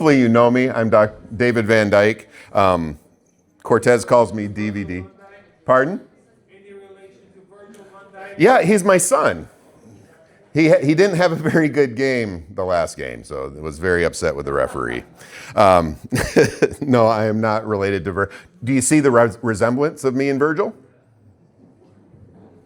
Hopefully you know me. I'm David Van Dyke. Cortez calls me DVD. Pardon? Any relation to Virgil Van Dykea? Yeah, he's my son. He didn't have a very good game the last game, so I was very upset with the referee. No, I am not related to Virgil. Do you see the resemblance of me and Virgil?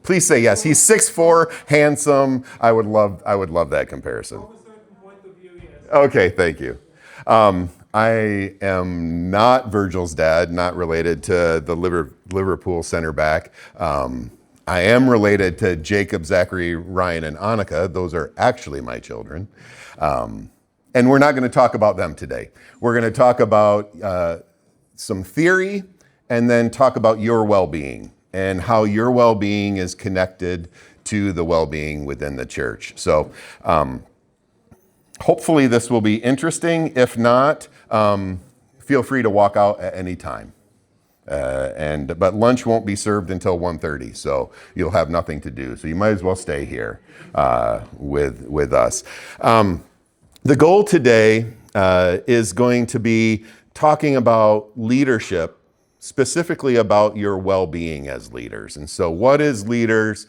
Please say yes. He's 6'4", handsome. I would love that comparison. From a certain point of view, yes. Okay, thank you. I am not Virgil's dad, not related to the Liverpool center back. I am related to Jacob, Zachary, Ryan, and Annika. Those are actually my children. And we're not going to talk about them today. We're going to talk about some theory and then talk about your well-being and how your well-being is connected to the well-being within the church. So hopefully this will be interesting. If not, feel free to walk out at any time. But lunch won't be served until 1:30, so you'll have nothing to do. So you might as well stay here with us. The goal today is going to be talking about leadership, specifically about your well-being as leaders. And so what is leaders?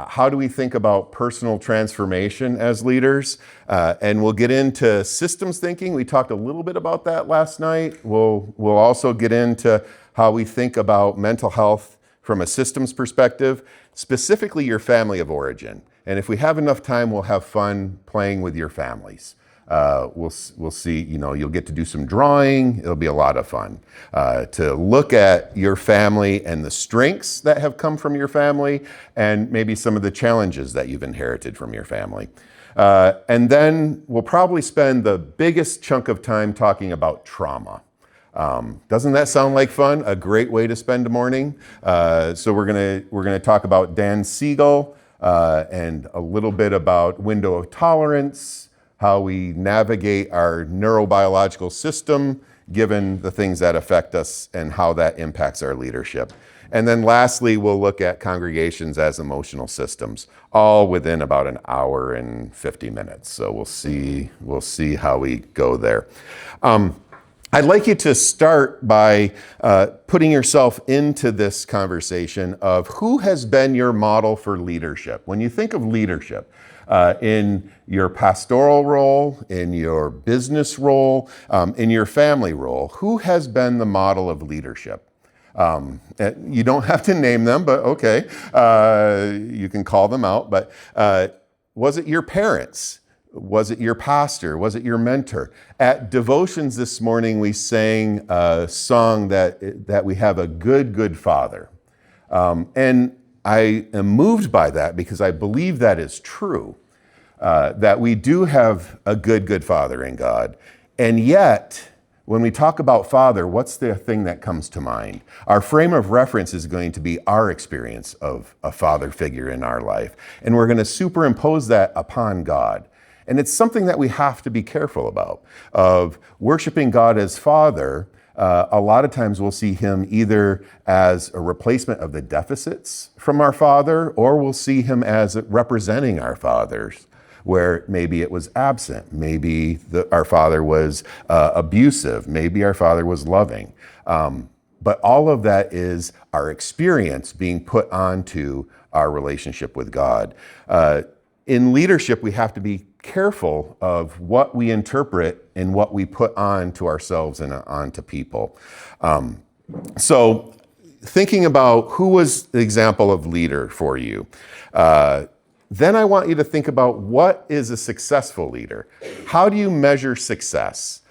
How do we think about personal transformation as leaders? And we'll get into systems thinking. We talked a little bit about that last night. We'll also get into how we think about mental health from a systems perspective, specifically your family of origin. And if we have enough time, we'll have fun playing with your families. We'll see, you'll get to do some drawing. It'll be a lot of fun to look at your family and the strengths that have come from your family and maybe some of the challenges that you've inherited from your family. And then we'll probably spend the biggest chunk of time talking about trauma. Doesn't that sound like fun? A great way to spend a morning. So we're gonna talk about Dan Siegel and a little bit about window of tolerance, how we navigate our neurobiological system, given the things that affect us and how that impacts our leadership. And then lastly, we'll look at congregations as emotional systems, all within about an hour and 50 minutes. So we'll see how we go there. I'd like you to start by putting yourself into this conversation of who has been your model for leadership. When you think of leadership, in your pastoral role, in your business role, in your family role, who has been the model of leadership? You don't have to name them, but okay, you can call them out. But was it your parents? Was it your pastor? Was it your mentor? At devotions this morning, we sang a song that we have a good father. And I am moved by that because I believe that is true, that we do have a good father in God. And yet, when we talk about father, what's the thing that comes to mind? Our frame of reference is going to be our experience of a father figure in our life. And we're going to superimpose that upon God. And it's something that we have to be careful about, of worshiping God as Father. A lot of times we'll see him either as a replacement of the deficits from our Father, or we'll see him as representing our fathers, where maybe it was absent, maybe our father was abusive, maybe our father was loving. But all of that is our experience being put onto our relationship with God. In leadership, we have to be careful of what we interpret and what we put on to ourselves and onto people. So thinking about who was the example of leader for you, then I want you to think about what is a successful leader. How do you measure success?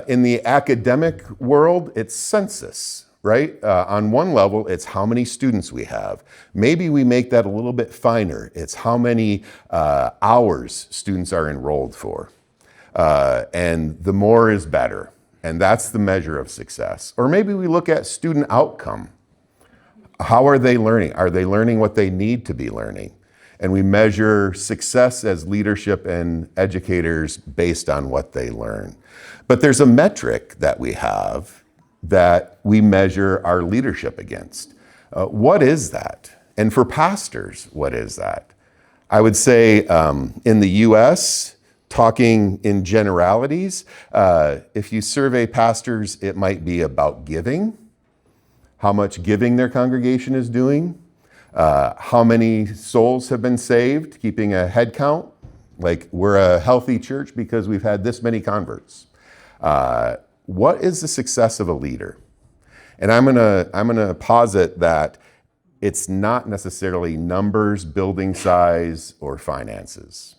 In the academic world, it's census, right? On one level, it's how many students we have. Maybe we make that a little bit finer. It's how many hours students are enrolled for. And the more is better. And that's the measure of success. Or maybe we look at student outcome. How are they learning? Are they learning what they need to be learning? And we measure success as leadership and educators based on what they learn. But there's a metric that we have that we measure our leadership against. What is that? And for pastors, what is that? I would say in the US, talking in generalities, if you survey pastors, it might be about giving, how much giving their congregation is doing, how many souls have been saved, keeping a head count, like we're a healthy church because we've had this many converts. What is the success of a leader? And I'm gonna posit that it's not necessarily numbers, building size, or finances.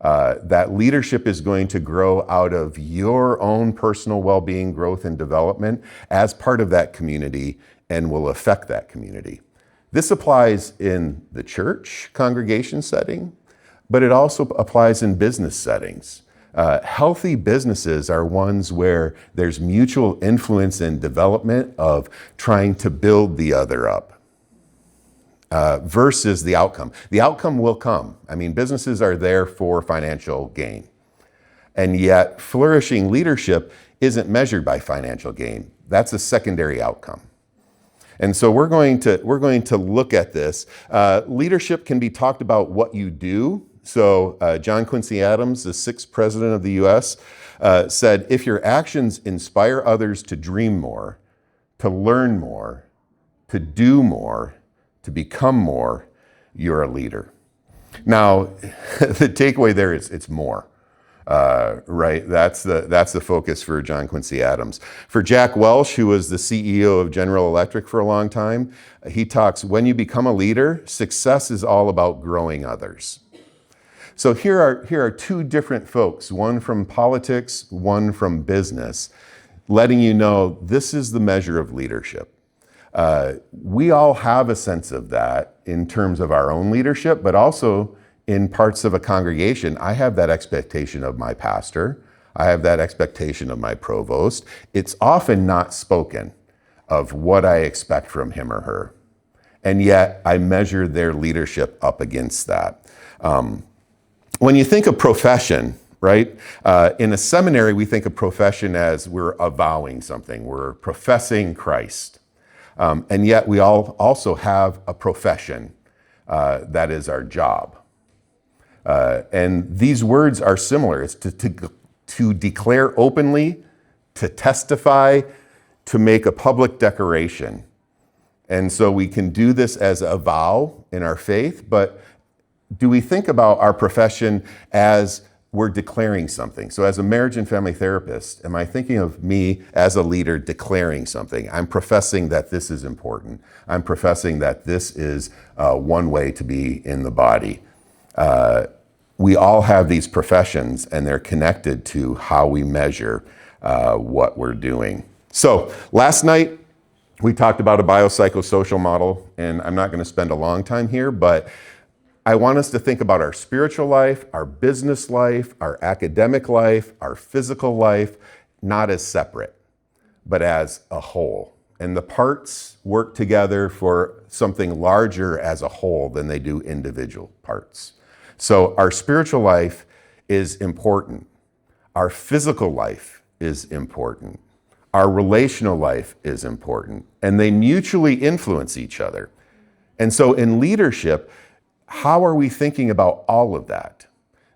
That leadership is going to grow out of your own personal well-being, growth, and development as part of that community and will affect that community. This applies in the church congregation setting, but it also applies in business settings. Healthy businesses are ones where there's mutual influence and development of trying to build the other up. Versus the outcome. The outcome will come. I mean, businesses are there for financial gain. And yet, flourishing leadership isn't measured by financial gain. That's a secondary outcome. And so we're going to look at this. Leadership can be talked about what you do. So John Quincy Adams, the 6th president of the US, said, if your actions inspire others to dream more, to learn more, to do more, to become more, you're a leader. Now, the takeaway there is it's more, right? That's the focus for John Quincy Adams. For Jack Welch, who was the CEO of General Electric for a long time, he talks, when you become a leader, success is all about growing others. So here are two different folks, one from politics, one from business, letting you know this is the measure of leadership. We all have a sense of that in terms of our own leadership, but also in parts of a congregation. I have that expectation of my pastor. I have that expectation of my provost. It's often not spoken of what I expect from him or her. And yet I measure their leadership up against that. When you think of profession, right? In a seminary, we think of profession as we're avowing something. We're professing Christ. And yet we all also have a profession that is our job. And these words are similar. It's to declare openly, to testify, to make a public declaration. And so we can do this as a vow in our faith, but do we think about our profession as we're declaring something? So as a marriage and family therapist, am I thinking of me as a leader declaring something? I'm professing that this is important. I'm professing that this is one way to be in the body. We all have these professions and they're connected to how we measure what we're doing. So last night, we talked about a biopsychosocial model, and I'm not going to spend a long time here, but I want us to think about our spiritual life, our business life, our academic life, our physical life, not as separate, but as a whole. And the parts work together for something larger as a whole than they do individual parts. So our spiritual life is important. Our physical life is important. Our relational life is important. And they mutually influence each other. And so in leadership, how are we thinking about all of that?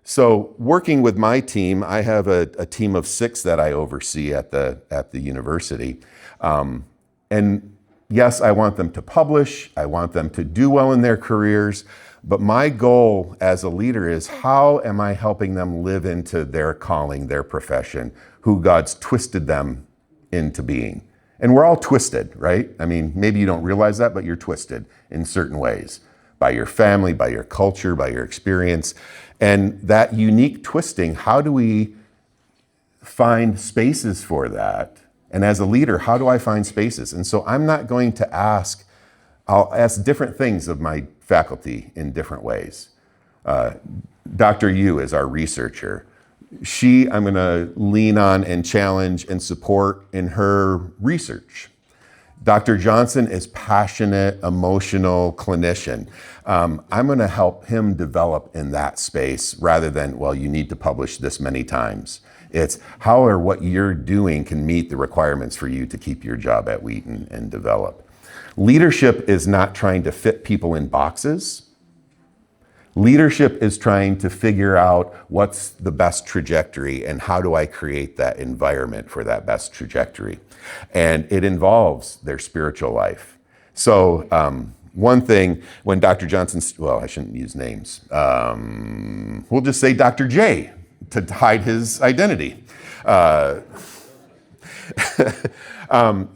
So working with my team, I have a team of 6 that I oversee at the university. And yes, I want them to publish. I want them to do well in their careers. But my goal as a leader is how am I helping them live into their calling, their profession, who God's twisted them into being? And we're all twisted, right? I mean, maybe you don't realize that, but you're twisted in certain ways. By your family, by your culture, by your experience. And that unique twisting, how do we find spaces for that? And as a leader, how do I find spaces? And so I'm not going to I'll ask different things of my faculty in different ways. Dr. Yu is our researcher. I'm going to lean on and challenge and support in her research. Dr. Johnson is passionate, emotional clinician. I'm going to help him develop in that space rather than, well, you need to publish this many times. It's how or what you're doing can meet the requirements for you to keep your job at Wheaton and develop. Leadership is not trying to fit people in boxes. Leadership is trying to figure out what's the best trajectory and how do I create that environment for that best trajectory. And it involves their spiritual life. So one thing, when Dr. Johnson, well, I shouldn't use names. We'll just say Dr. J to hide his identity.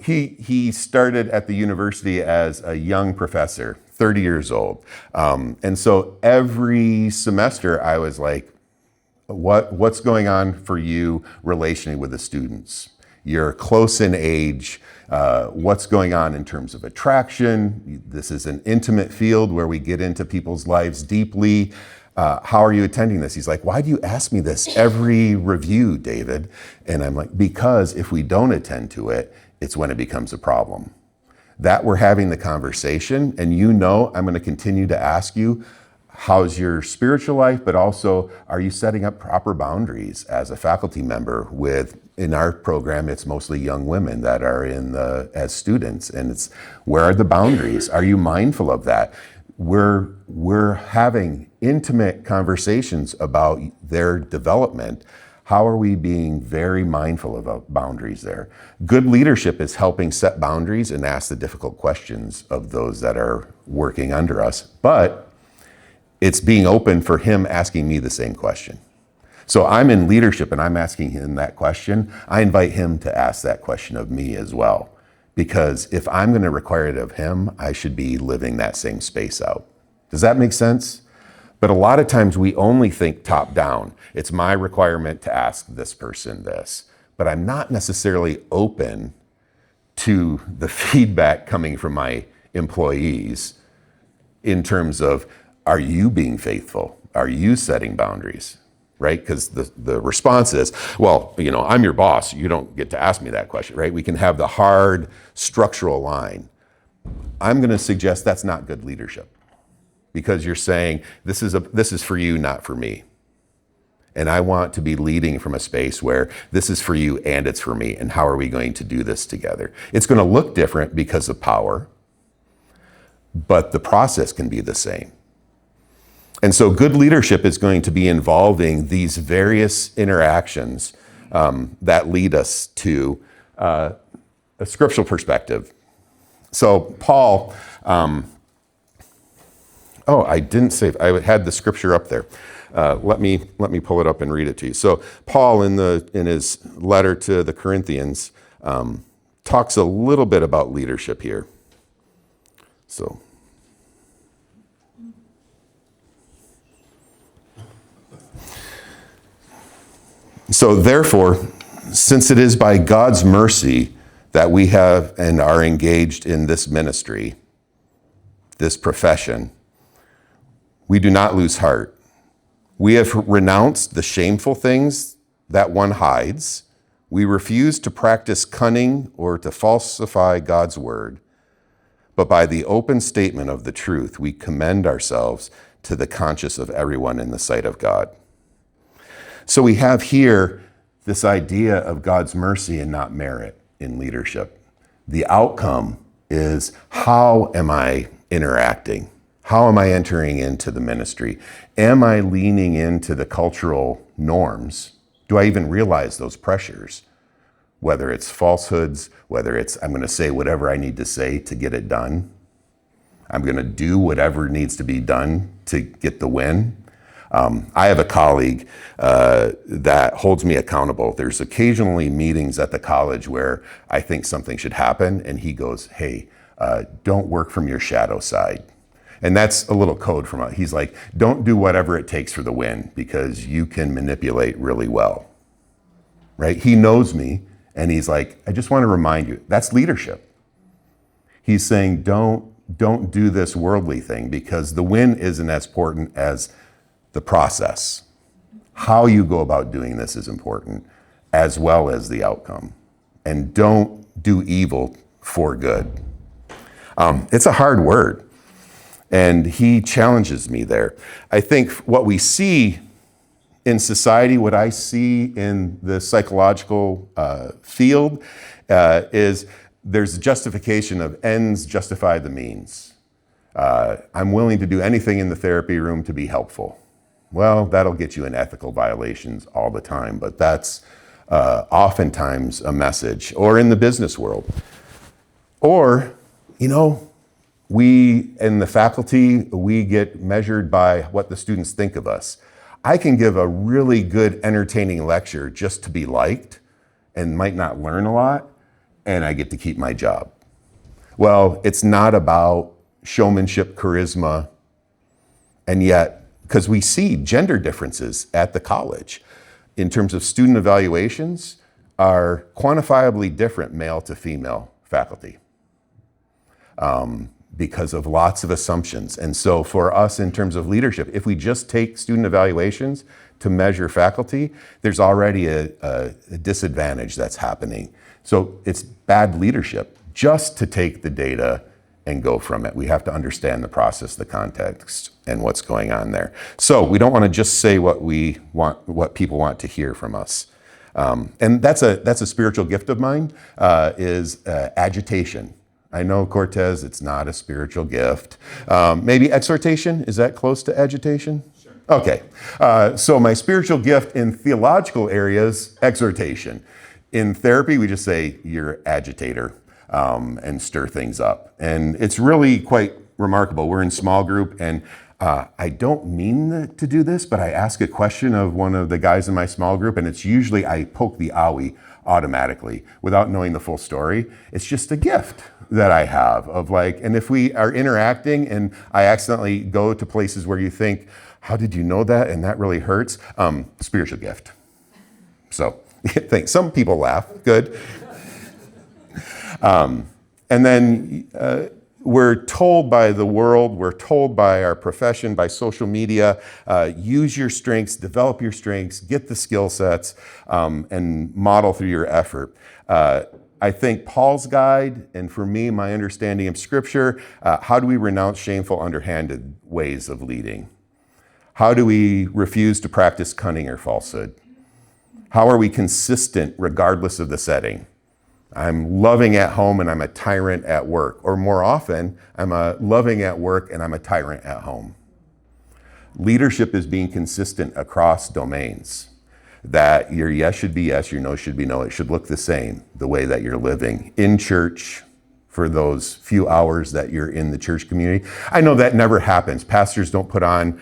He started at the university as a young professor, 30 years old. And so every semester I was like, what's going on for you relationally with the students? You're close in age. What's going on in terms of attraction? This is an intimate field where we get into people's lives deeply. How are you attending this? He's like, why do you ask me this every review, David? And I'm like, because if we don't attend to it, it's when it becomes a problem. That we're having the conversation, and you know I'm going to continue to ask you, how's your spiritual life, but also, are you setting up proper boundaries as a faculty member with, in our program, it's mostly young women that are as students, and it's, where are the boundaries? Are you mindful of that? We're having intimate conversations about their development. How are we being very mindful of boundaries there? Good leadership is helping set boundaries and ask the difficult questions of those that are working under us, but it's being open for him asking me the same question. So I'm in leadership and I'm asking him that question. I invite him to ask that question of me as well. Because if I'm going to require it of him, I should be living that same space out. Does that make sense? But a lot of times we only think top down. It's my requirement to ask this person this. But I'm not necessarily open to the feedback coming from my employees in terms of, are you being faithful? Are you setting boundaries? Right? Because the response is, well, you know, I'm your boss. You don't get to ask me that question, right? We can have the hard structural line. I'm going to suggest that's not good leadership, because you're saying this is for you, not for me. And I want to be leading from a space where this is for you and it's for me. And how are we going to do this together? It's going to look different because of power, but the process can be the same. And so good leadership is going to be involving these various interactions that lead us to a scriptural perspective. So Paul, I didn't say, I had the scripture up there. Let me pull it up and read it to you. So Paul, in his letter to the Corinthians, talks a little bit about leadership here. So therefore, since it is by God's mercy that we have and are engaged in this ministry, this profession, we do not lose heart. We have renounced the shameful things that one hides. We refuse to practice cunning or to falsify God's word. But by the open statement of the truth, we commend ourselves to the conscience of everyone in the sight of God. So we have here this idea of God's mercy and not merit in leadership. The outcome is, how am I interacting? How am I entering into the ministry? Am I leaning into the cultural norms? Do I even realize those pressures? Whether it's falsehoods, whether it's, I'm going to say whatever I need to say to get it done. I'm going to do whatever needs to be done to get the win. I have a colleague that holds me accountable. There's occasionally meetings at the college where I think something should happen, and he goes, hey, don't work from your shadow side. And that's a little code from he's like, don't do whatever it takes for the win, because you can manipulate really well, right? He knows me, and he's like, I just want to remind you, that's leadership. He's saying, don't do this worldly thing, because the win isn't as important as the process. How you go about doing this is important, as well as the outcome. And don't do evil for good. It's a hard word. And he challenges me there. I think what we see in society, what I see in the psychological field, is there's a justification of ends justify the means. I'm willing to do anything in the therapy room to be helpful. Well, that'll get you in ethical violations all the time, but that's oftentimes a message. Or in the business world. Or, we in the faculty, we get measured by what the students think of us. I can give a really good, entertaining lecture just to be liked and might not learn a lot, and I get to keep my job. Well, it's not about showmanship, charisma, and yet, because we see gender differences at the college in terms of student evaluations are quantifiably different male to female faculty. Because of lots of assumptions. And so for us in terms of leadership, if we just take student evaluations to measure faculty, there's already a disadvantage that's happening. So it's bad leadership just to take the data and go from it. We have to understand the process, the context, and what's going on there. So we don't want to just say what we want, what people want to hear from us. And that's a spiritual gift of mine, is agitation. I know, Cortez, it's not a spiritual gift. Maybe exhortation, is that close to agitation? Sure. Okay, so my spiritual gift in theological areas, exhortation. In therapy, we just say, you're agitator, and stir things up. And it's really quite remarkable. We're in small group, and I don't mean to do this, but I ask a question of one of the guys in my small group, and it's usually I poke the owie automatically without knowing the full story. It's just a gift that I have of and if we are interacting and I accidentally go to places where you think, how did you know that? And that really hurts. Spiritual gift. So thanks. Some people laugh. Good. And then we're told by the world, we're told by our profession, by social media, use your strengths, develop your strengths, get the skill sets, and model through your effort. I think Paul's guide, and for me, my understanding of Scripture, how do we renounce shameful, underhanded ways of leading? How do we refuse to practice cunning or falsehood? How are we consistent regardless of the setting? I'm loving at home and I'm a tyrant at work. Or more often, I'm a loving at work and I'm a tyrant at home. Leadership is being consistent across domains. That your yes should be yes, your no should be no. It should look the same, the way that you're living in church for those few hours that you're in the church community. I know that never happens. Pastors don't put on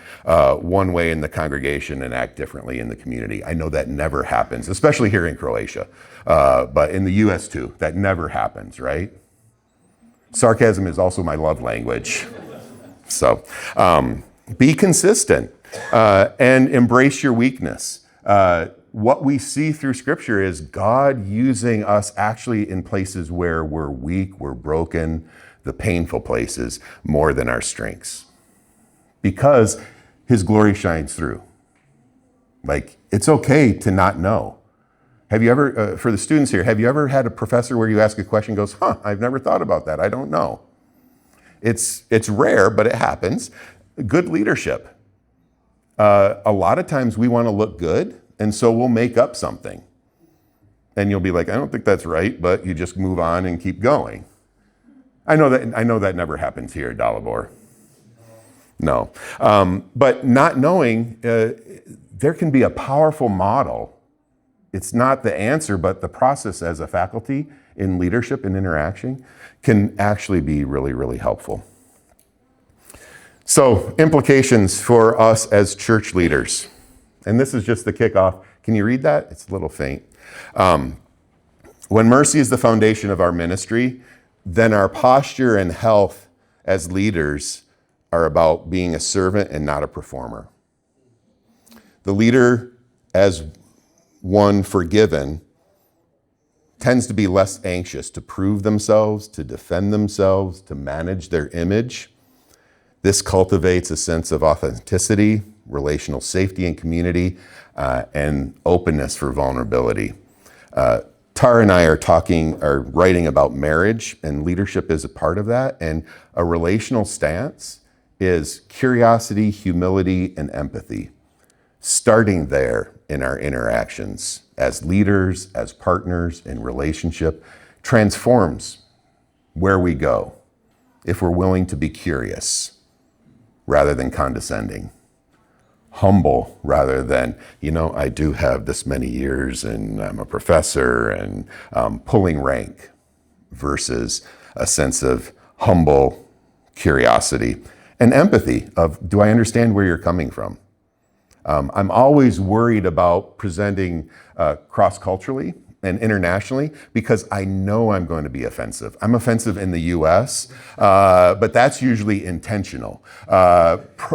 one way in the congregation and act differently in the community. I know that never happens, especially here in Croatia. But in the US too, that never happens, right? Sarcasm is also my love language. So be consistent and embrace your weakness. What we see through Scripture is God using us actually in places where we're weak, we're broken, the painful places, more than our strengths. Because His glory shines through. It's okay to not know. Have you ever, for the students here, have you ever had a professor where you ask a question and goes, I've never thought about that, I don't know. It's rare, but it happens. Good leadership. A lot of times we want to look good, and so we'll make up something. And you'll be like, I don't think that's right, but you just move on and keep going. I know that never happens here at Dalibor. No. But not knowing, there can be a powerful model. It's not the answer, but the process as a faculty in leadership and interaction can actually be really, really helpful. So, implications for us as church leaders. And this is just the kickoff. Can you read that? It's a little faint. When mercy is the foundation of our ministry, then our posture and health as leaders are about being a servant and not a performer. The leader, as one forgiven, tends to be less anxious to prove themselves, to defend themselves, to manage their image. This cultivates a sense of authenticity, relational safety and community, and openness for vulnerability. Tara and I are writing about marriage, and leadership is a part of that. And a relational stance is curiosity, humility, and empathy. Starting there in our interactions as leaders, as partners in relationship, transforms where we go. if we're willing to be curious rather than condescending, humble rather than, I do have this many years and I'm a professor, and pulling rank, versus a sense of humble curiosity and empathy of, do I understand where you're coming from? I'm always worried about presenting cross-culturally and internationally because I know I'm going to be offensive. I'm offensive in the US, but that's usually intentional.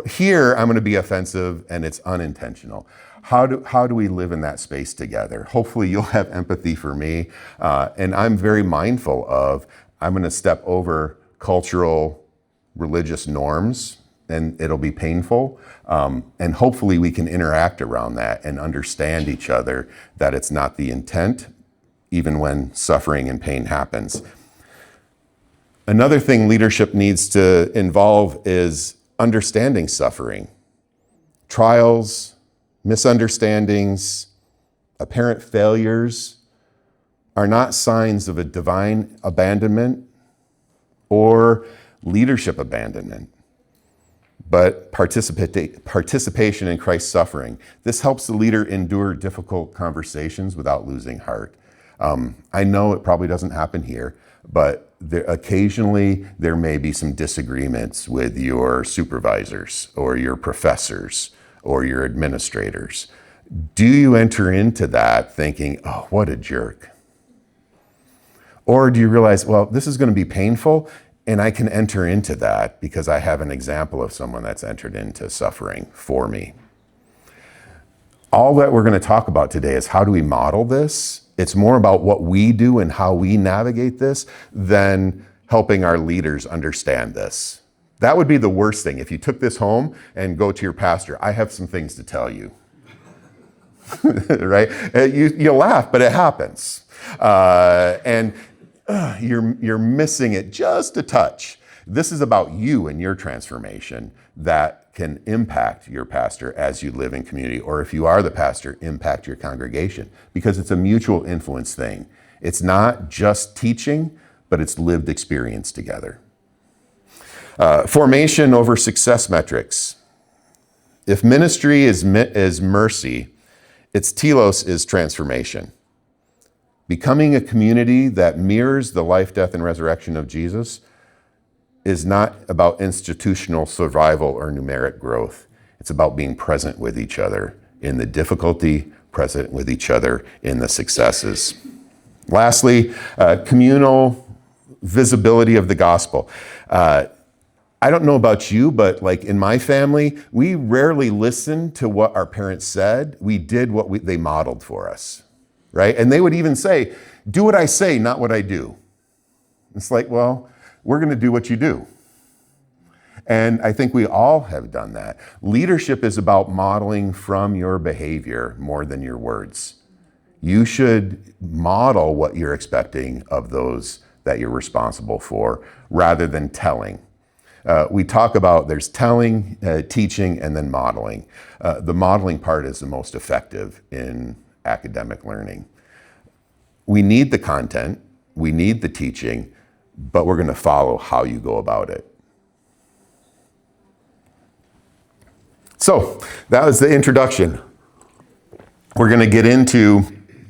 Here, I'm going to be offensive and it's unintentional. How do we live in that space together? Hopefully you'll have empathy for me. And I'm very mindful of, I'm going to step over cultural, religious norms, and it'll be painful. And hopefully we can interact around that and understand each other, that it's not the intent, even when suffering and pain happens. Another thing leadership needs to involve is understanding suffering. Trials, misunderstandings, apparent failures are not signs of a divine abandonment or leadership abandonment, but participation in Christ's suffering. This helps the leader endure difficult conversations without losing heart. I know it probably doesn't happen here, but occasionally there may be some disagreements with your supervisors or your professors or your administrators. Do you enter into that thinking, oh, what a jerk? Or do you realize, well, this is going to be painful, and I can enter into that because I have an example of someone that's entered into suffering for me. All that we're going to talk about today is how do we model this? It's more about what we do and how we navigate this than helping our leaders understand this. That would be the worst thing. If you took this home and go to your pastor, I have some things to tell you. Right? You'll laugh, but it happens. You're missing it just a touch. This is about you and your transformation that can impact your pastor as you live in community, or if you are the pastor, impact your congregation, because it's a mutual influence thing. It's not just teaching, but it's lived experience together. Formation over success metrics. If ministry is mercy, its telos is transformation. Becoming a community that mirrors the life, death, and resurrection of Jesus is not about institutional survival or numeric growth. It's about being present with each other in the difficulty, present with each other in the successes. Lastly, communal visibility of the gospel. I don't know about you, but like in my family, we rarely listened to what our parents said. We did what they modeled for us, right? And they would even say, do what I say, not what I do. It's like, well, we're going to do what you do. And I think we all have done that. Leadership is about modeling from your behavior more than your words. You should model what you're expecting of those that you're responsible for, rather than telling. We talk about there's telling, teaching, and then modeling. The modeling part is the most effective in academic learning. We need the content, we need the teaching, but we're going to follow how you go about it. So that was the introduction. We're going to get into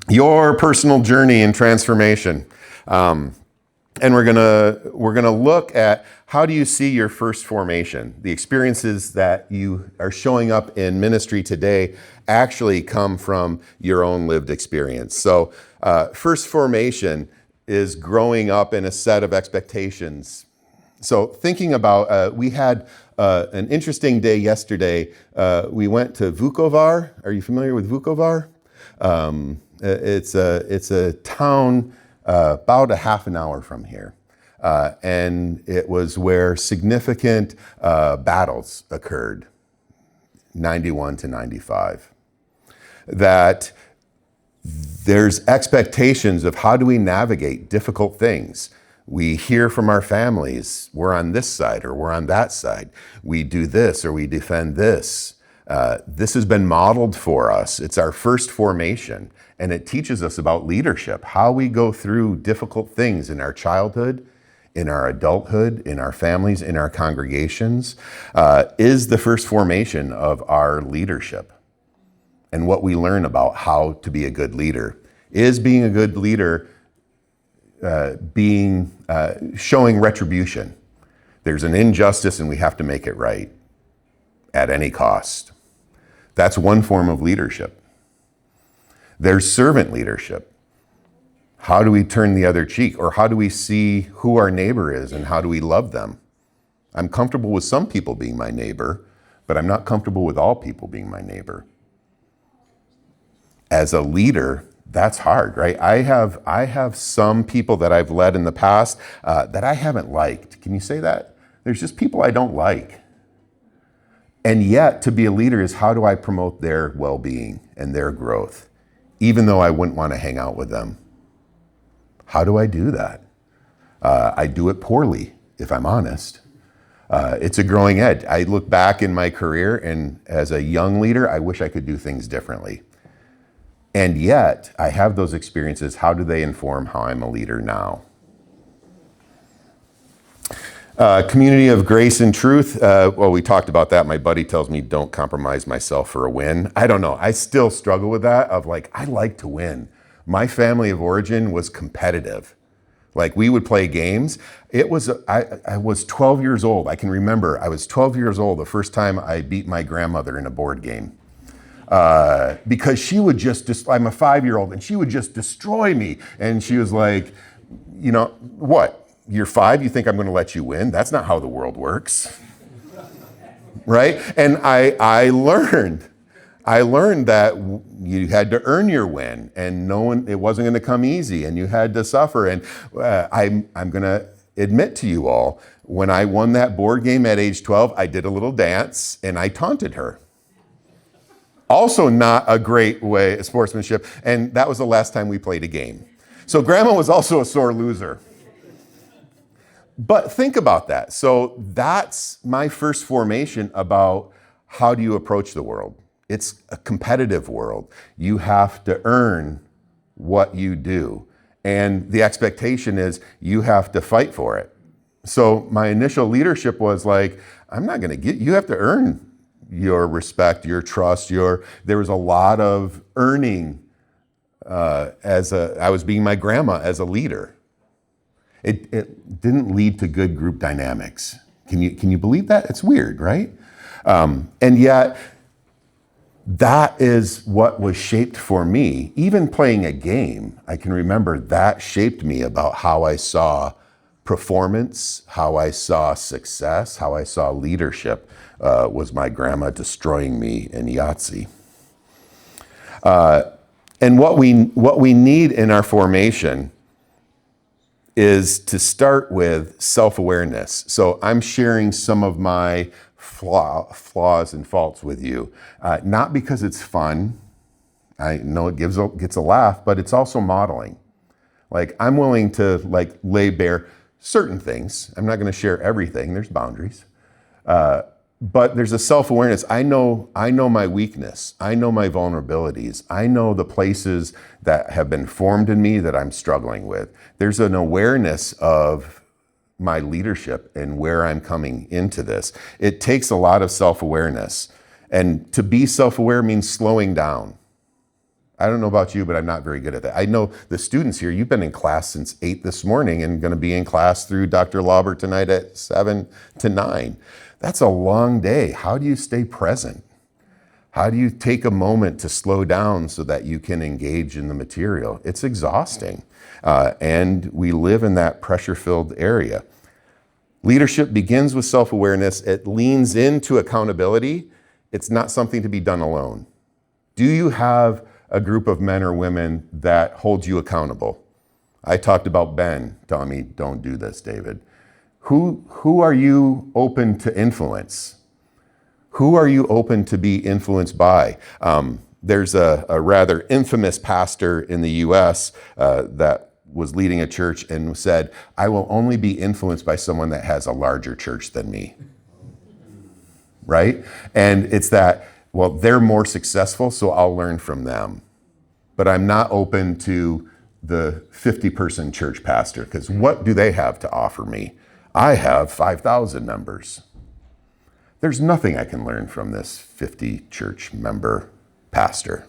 your personal journey and transformation. And we're gonna look at how do you see your first formation? The experiences that you are showing up in ministry today actually come from your own lived experience. So first formation is growing up in a set of expectations. So thinking about, we had an interesting day yesterday. We went to Vukovar. Are you familiar with Vukovar? It's a town about a half an hour from here. And it was where significant battles occurred, 91 to 95. That there's expectations of how do we navigate difficult things. We hear from our families, we're on this side or we're on that side. We do this or we defend this. This has been modeled for us. It's our first formation, and it teaches us about leadership, how we go through difficult things in our childhood, in our adulthood, in our families, in our congregations, is the first formation of our leadership and what we learn about how to be a good leader. Is being a good leader showing retribution? There's an injustice and we have to make it right at any cost. That's one form of leadership. There's servant leadership. How do we turn the other cheek? Or how do we see who our neighbor is and how do we love them? I'm comfortable with some people being my neighbor, but I'm not comfortable with all people being my neighbor. As a leader, that's hard, right? I have some people that I've led in the past that I haven't liked. Can you say that? There's just people I don't like. And yet, to be a leader is how do I promote their well-being and their growth, even though I wouldn't want to hang out with them? How do I do that? I do it poorly, if I'm honest. It's a growing edge. I look back in my career, and as a young leader, I wish I could do things differently. And yet, I have those experiences. How do they inform how I'm a leader now? Community of grace and truth. Well, we talked about that. My buddy tells me don't compromise myself for a win. I don't know. I still struggle with that of like, I like to win. My family of origin was competitive. Like we would play games. I was 12 years old. I can remember I was 12 years old the first time I beat my grandmother in a board game. Because she would I'm a 5-year-old and she would just destroy me. And she was like, you know, what? You're 5, you think I'm going to let you win? That's not how the world works. Right? And I learned that you had to earn your win and it wasn't going to come easy and you had to suffer. And I'm going to admit to you all, when I won that board game at age 12, I did a little dance and I taunted her. Also not a great way of sportsmanship. And that was the last time we played a game. So grandma was also a sore loser. But think about that. So that's my first formation about how do you approach the world. It's a competitive world. You have to earn what you do. And the expectation is you have to fight for it. So my initial leadership was like, I'm not going to you have to earn your respect, your trust, there was a lot of earning I was being my grandma as a leader. It didn't lead to good group dynamics. Can you believe that? It's weird, right? And yet, that is what was shaped for me. Even playing a game, I can remember that shaped me about how I saw performance, how I saw success, how I saw leadership, was my grandma destroying me in Yahtzee. And what we need in our formation is to start with self-awareness. So I'm sharing some of my flaws and faults with you, not because it's fun. I know it gets a laugh, but it's also modeling. Like I'm willing to lay bare certain things. I'm not going to share everything. There's boundaries, but there's a self-awareness. I know my weakness. I know my vulnerabilities. I know the places that have been formed in me that I'm struggling with. There's an awareness of my leadership and where I'm coming into this. It takes a lot of self-awareness. And to be self-aware means slowing down. I don't know about you, but I'm not very good at that. I know the students here, you've been in class since 8 this morning and going to be in class through Dr. Lauber tonight at 7 to 9. That's a long day. How do you stay present? How do you take a moment to slow down so that you can engage in the material? It's exhausting. And we live in that pressure-filled area. Leadership begins with self-awareness. It leans into accountability. It's not something to be done alone. Do you have a group of men or women that hold you accountable? I talked about Ben telling me, don't do this, David. Who are you open to influence? Who are you open to be influenced by? There's a rather infamous pastor in the U.S. That was leading a church and said, I will only be influenced by someone that has a larger church than me. Right? And it's that, well, they're more successful, so I'll learn from them. But I'm not open to the 50-person church pastor, because what do they have to offer me? I have 5,000 members. There's nothing I can learn from this 50 church member pastor.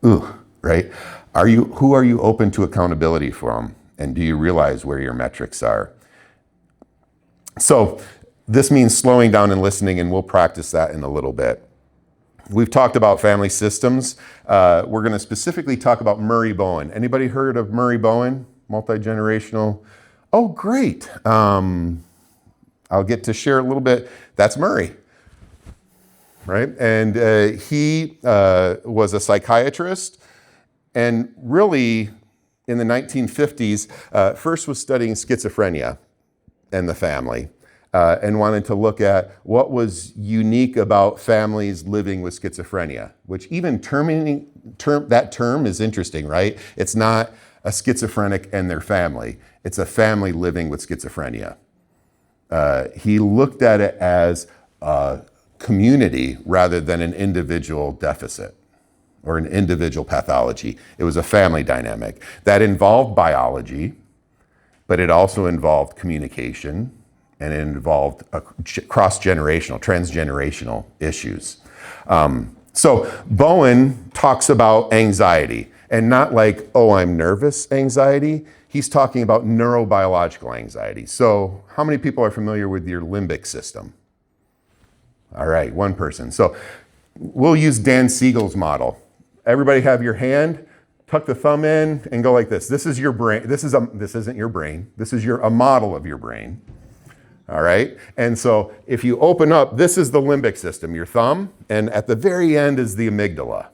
Ooh, right? Who are you open to accountability from? And do you realize where your metrics are? So this means slowing down and listening, and we'll practice that in a little bit. We've talked about family systems. We're going to specifically talk about Murray Bowen. Anybody heard of Murray Bowen? Multi-generational. Oh, great. I'll get to share a little bit. That's Murray, right? And he was a psychiatrist, and really in the 1950s, first was studying schizophrenia and the family. And wanted to look at what was unique about families living with schizophrenia, which even that term is interesting, right? It's not a schizophrenic and their family. It's a family living with schizophrenia. He looked at it as a community rather than an individual deficit or an individual pathology. It was a family dynamic that involved biology, but it also involved communication, and it involved cross-generational, transgenerational issues. So Bowen talks about anxiety, and not like, oh, I'm nervous anxiety. He's talking about neurobiological anxiety. So how many people are familiar with your limbic system? All right, one person. So we'll use Dan Siegel's model. Everybody have your hand, tuck the thumb in, and go like this. This is your brain. This isn't your brain. This is a model of your brain. All right, and so if you open up, this is the limbic system, your thumb, and at the very end is the amygdala.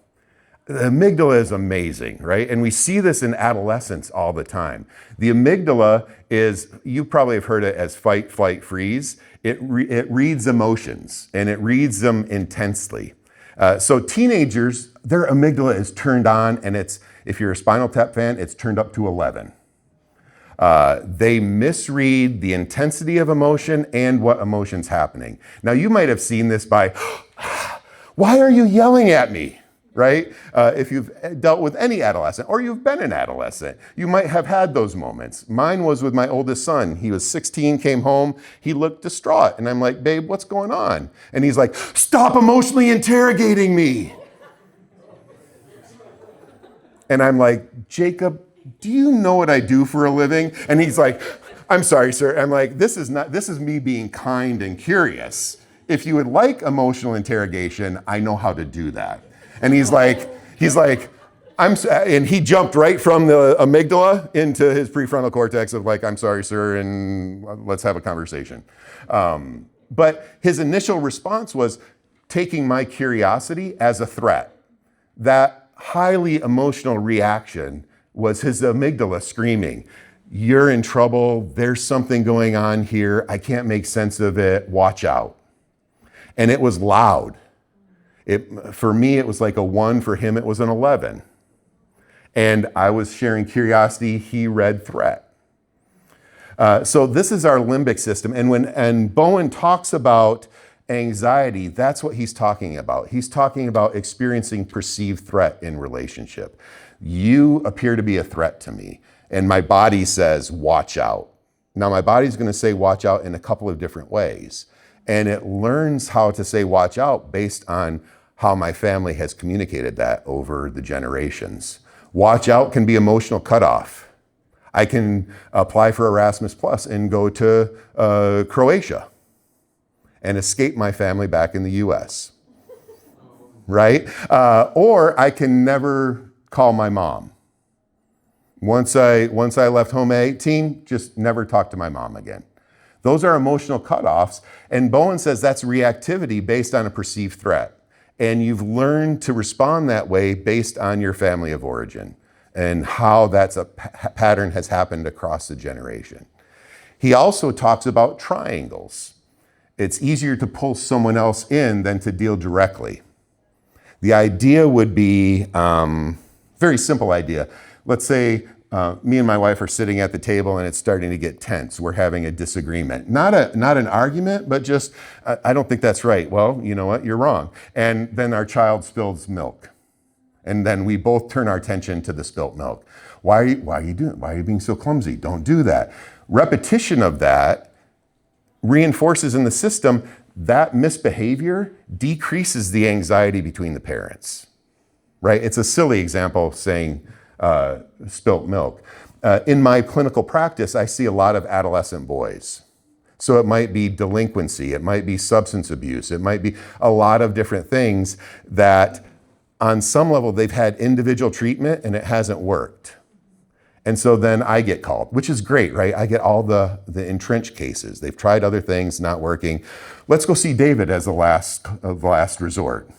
The amygdala is amazing, right? And we see this in adolescence all the time. The amygdala is, you probably have heard it as fight, flight, freeze. It reads emotions, and it reads them intensely. So teenagers, their amygdala is turned on, and if you're a Spinal Tap fan, it's turned up to 11. They misread the intensity of emotion and what emotion's happening. Now, you might have seen this by, why are you yelling at me, right? If you've dealt with any adolescent, or you've been an adolescent, you might have had those moments. Mine was with my oldest son. He was 16, came home, he looked distraught, and I'm like, babe, what's going on? And he's like, stop emotionally interrogating me. And I'm like, Jacob, do you know what I do for a living? And he's like, I'm sorry, sir. I'm like, this is me being kind and curious. If you would like emotional interrogation, I know how to do that. And he's like, and he jumped right from the amygdala into his prefrontal cortex of like, I'm sorry, sir, and let's have a conversation. But his initial response was taking my curiosity as a threat. That highly emotional reaction was his amygdala screaming, you're in trouble, there's something going on here, I can't make sense of it, watch out. And it was loud. For me, it was like a 1, for him, it was an 11. And I was sharing curiosity, he read threat. So this is our limbic system, and Bowen talks about anxiety, that's what he's talking about. He's talking about experiencing perceived threat in relationship. You appear to be a threat to me, and my body says, watch out. Now, my body's going to say watch out in a couple of different ways, and it learns how to say watch out based on how my family has communicated that over the generations. Watch out can be emotional cutoff. I can apply for Erasmus Plus and go to Croatia and escape my family back in the US, right? Or I can never call my mom. Once I left home at 18, just never talk to my mom again. Those are emotional cutoffs, and Bowen says that's reactivity based on a perceived threat. And you've learned to respond that way based on your family of origin and how that's a pattern has happened across the generation. He also talks about triangles. It's easier to pull someone else in than to deal directly. The idea would be, very simple idea. Let's say me and my wife are sitting at the table and it's starting to get tense. We're having a disagreement. Not an argument, but just, I don't think that's right. Well, you know what? You're wrong. And then our child spills milk. And then we both turn our attention to the spilt milk. Why are you doing it? Why are you being so clumsy? Don't do that. Repetition of that reinforces in the system that misbehavior decreases the anxiety between the parents, right? It's a silly example saying spilt milk. In my clinical practice, I see a lot of adolescent boys. So it might be delinquency, it might be substance abuse, it might be a lot of different things that on some level they've had individual treatment and it hasn't worked. And so then I get called, which is great, right? I get all the entrenched cases. They've tried other things, not working. Let's go see David as the last resort.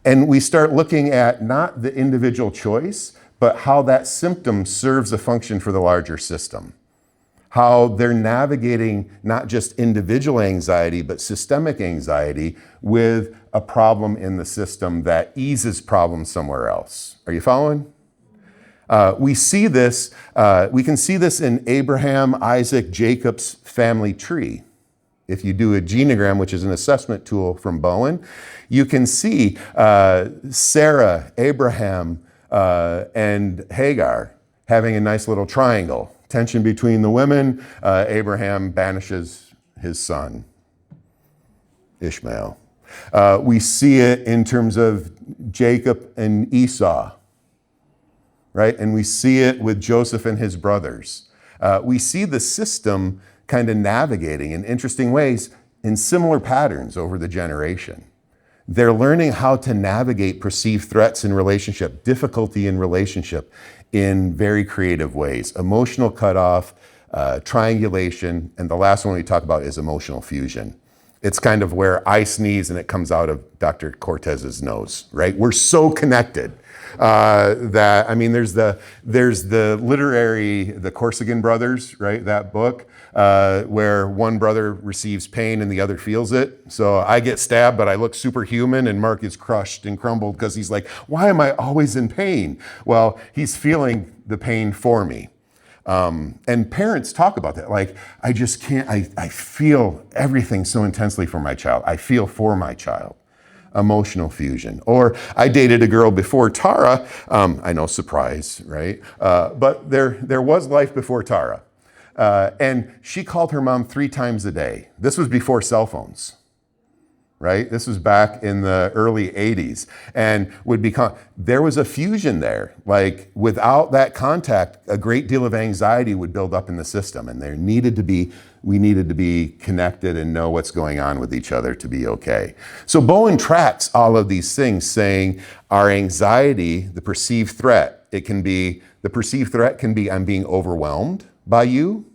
And we start looking at not the individual choice, but how that symptom serves a function for the larger system. How they're navigating not just individual anxiety, but systemic anxiety with a problem in the system that eases problems somewhere else. Are you following? We see this, we can see this in Abraham, Isaac, Jacob's family tree. If you do a genogram, which is an assessment tool from Bowen, you can see Sarah, Abraham, and Hagar having a nice little triangle. Tension between the women. Abraham banishes his son, Ishmael. We see it in terms of Jacob and Esau, right? And we see it with Joseph and his brothers. We see the system kind of navigating in interesting ways in similar patterns over the generation. They're learning how to navigate perceived threats in relationship, difficulty in relationship in very creative ways. Emotional cutoff, triangulation, and the last one we talk about is emotional fusion. It's kind of where I sneeze and it comes out of Dr. Cortez's nose, right? We're so connected that, I mean, there's the literary, the Corsican brothers, right? That book where one brother receives pain and the other feels it. So I get stabbed, but I look superhuman, and Mark is crushed and crumbled because he's like, why am I always in pain? Well, he's feeling the pain for me. And parents talk about that. Like, I just can't, I feel everything so intensely for my child. I feel for my child. Emotional fusion. Or I dated a girl before Tara. I know, surprise, right? But there was life before Tara. And she called her mom 3 times a day. This was before cell phones, right? This was back in the early 80s, and there was a fusion there. Like, without that contact, a great deal of anxiety would build up in the system, and we needed to be connected and know what's going on with each other to be okay. So Bowen tracks all of these things, saying our anxiety, the perceived threat, can be I'm being overwhelmed by you.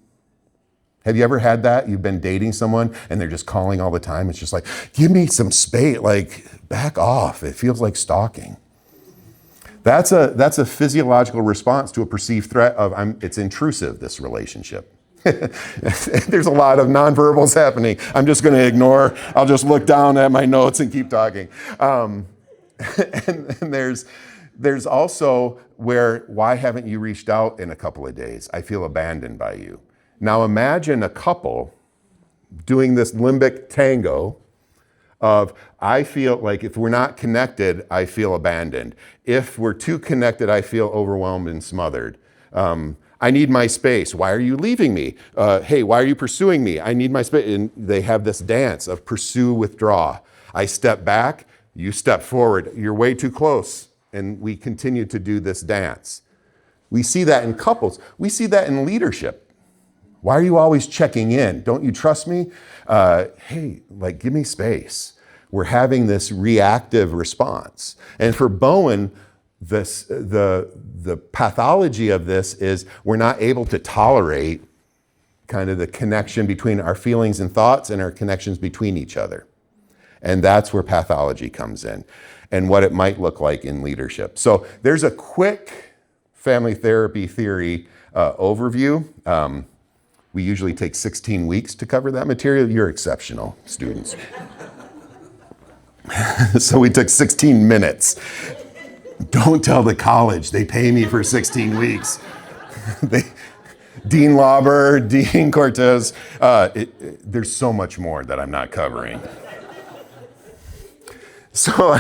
Have you ever had that? You've been dating someone and they're just calling all the time. It's just like, give me some space, like, back off. It feels like stalking. That's a physiological response to a perceived threat of it's intrusive, this relationship. There's a lot of nonverbals happening. I'm just going to ignore. I'll just look down at my notes and keep talking. And there's also why haven't you reached out in a couple of days? I feel abandoned by you. Now imagine a couple doing this limbic tango of, I feel like if we're not connected, I feel abandoned. If we're too connected, I feel overwhelmed and smothered. I need my space. Why are you leaving me? Hey, why are you pursuing me? I need my space. And they have this dance of pursue, withdraw. I step back, you step forward. You're way too close. And we continue to do this dance. We see that in couples. We see that in leadership. Why are you always checking in? Don't you trust me? Hey, like, give me space. We're having this reactive response. And for Bowen, the pathology of this is we're not able to tolerate kind of the connection between our feelings and thoughts and our connections between each other. And that's where pathology comes in and what it might look like in leadership. So there's a quick family therapy theory overview. We usually take 16 weeks to cover that material. You're exceptional, students. So we took 16 minutes. Don't tell the college, they pay me for 16 weeks. Dean Lauber, Dean Cortez, there's so much more that I'm not covering. So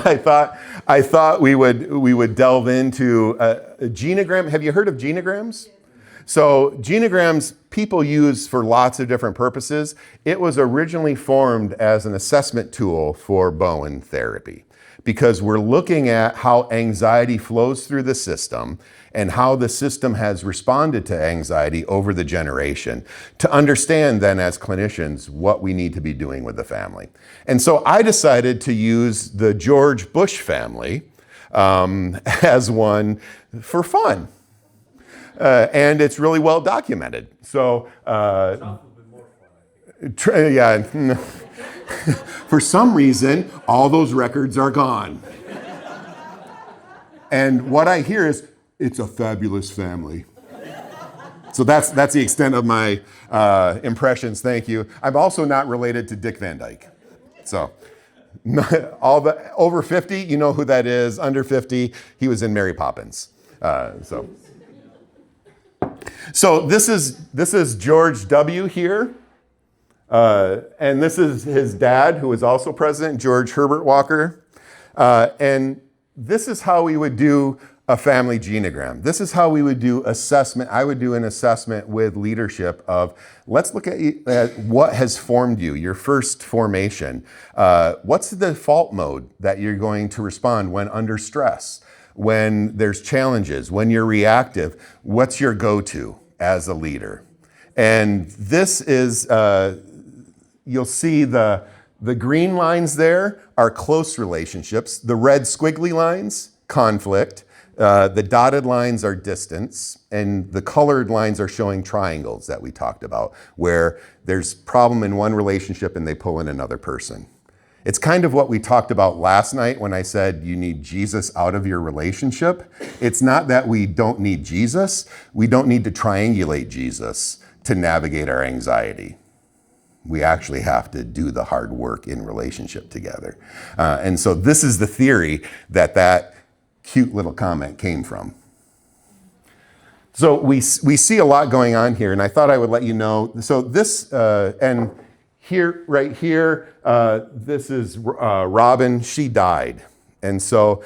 I thought we would delve into a genogram. Have you heard of genograms? So genograms people use for lots of different purposes. It was originally formed as an assessment tool for Bowen therapy because we're looking at how anxiety flows through the system and how the system has responded to anxiety over the generation to understand then as clinicians what we need to be doing with the family. And so I decided to use the George Bush family as one for fun. And it's really well documented. So, yeah, for some reason, all those records are gone. And what I hear is, it's a fabulous family. So that's the extent of my impressions. Thank you. I'm also not related to Dick Van Dyke. So all the over 50, you know who that is. Under 50, he was in Mary Poppins. So this is George W. here. And this is his dad, who was also president, George Herbert Walker. And this is how we would do a family genogram. This is how we would do assessment. I would do an assessment with leadership of, let's look at what has formed you, your first formation. What's the default mode that you're going to respond when under stress? When there's challenges, when you're reactive, what's your go-to as a leader? And this is, you'll see the green lines there are close relationships. The red squiggly lines, conflict. The dotted lines are distance. And the colored lines are showing triangles that we talked about, where there's problem in one relationship and they pull in another person. It's kind of what we talked about last night when I said you need Jesus out of your relationship. It's not that we don't need Jesus. We don't need to triangulate Jesus to navigate our anxiety. We actually have to do the hard work in relationship together. And so this is the theory that cute little comment came from. So we see a lot going on here, and I thought I would let you know. So this, and here, right here, this is Robin. She died. And so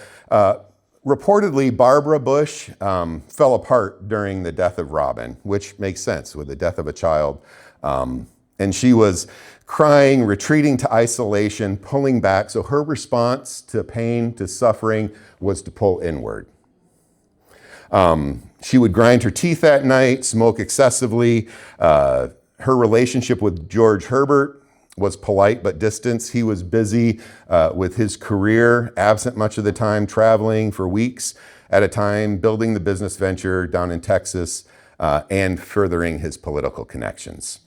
reportedly, Barbara Bush fell apart during the death of Robin, which makes sense with the death of a child. And she was crying, retreating to isolation, pulling back. So her response to pain, to suffering, was to pull inward. She would grind her teeth at night, smoke excessively. Her relationship with George Herbert was polite but distant. He was busy with his career, absent much of the time, traveling for weeks at a time, building the business venture down in Texas, and furthering his political connections.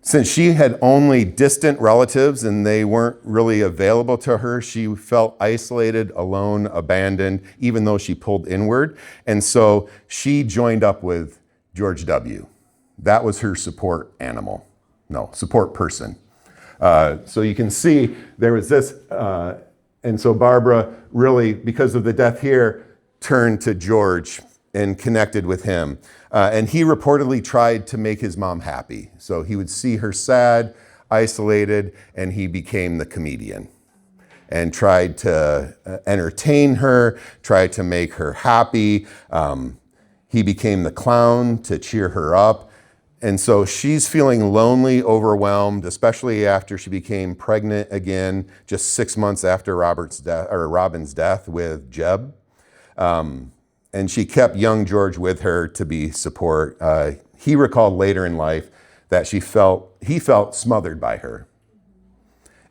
Since she had only distant relatives and they weren't really available to her, she felt isolated, alone, abandoned, even though she pulled inward. And so she joined up with George W. That was her support animal. No, support person. So you can see there was this, and so Barbara really, because of the death here, turned to George and connected with him. And he reportedly tried to make his mom happy. So he would see her sad, isolated, and he became the comedian and tried to entertain her, tried to make her happy. He became the clown to cheer her up. And so she's feeling lonely, overwhelmed, especially after she became pregnant again, just 6 months after Robin's death with Jeb. And she kept young George with her to be support. He recalled later in life that he felt smothered by her,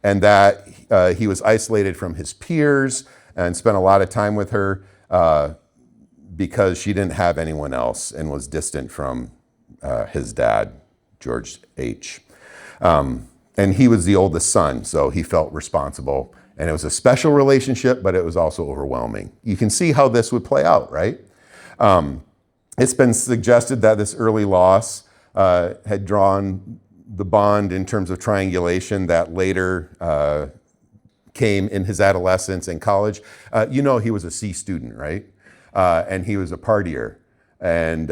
and that he was isolated from his peers and spent a lot of time with her because she didn't have anyone else and was distant from his dad, George H. And he was the oldest son, so he felt responsible. And it was a special relationship, but it was also overwhelming. You can see how this would play out, right? It's been suggested that this early loss had drawn the bond in terms of triangulation that later came in his adolescence and college. He was a C student, right? And he was a partier. And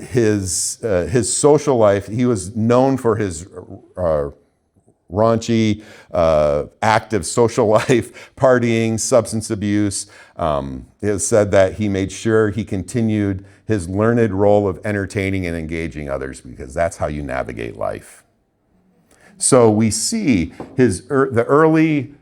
his social life, he was known for his raunchy, active social life, partying, substance abuse. It is said that he made sure he continued his learned role of entertaining and engaging others, because that's how you navigate life. So we see the early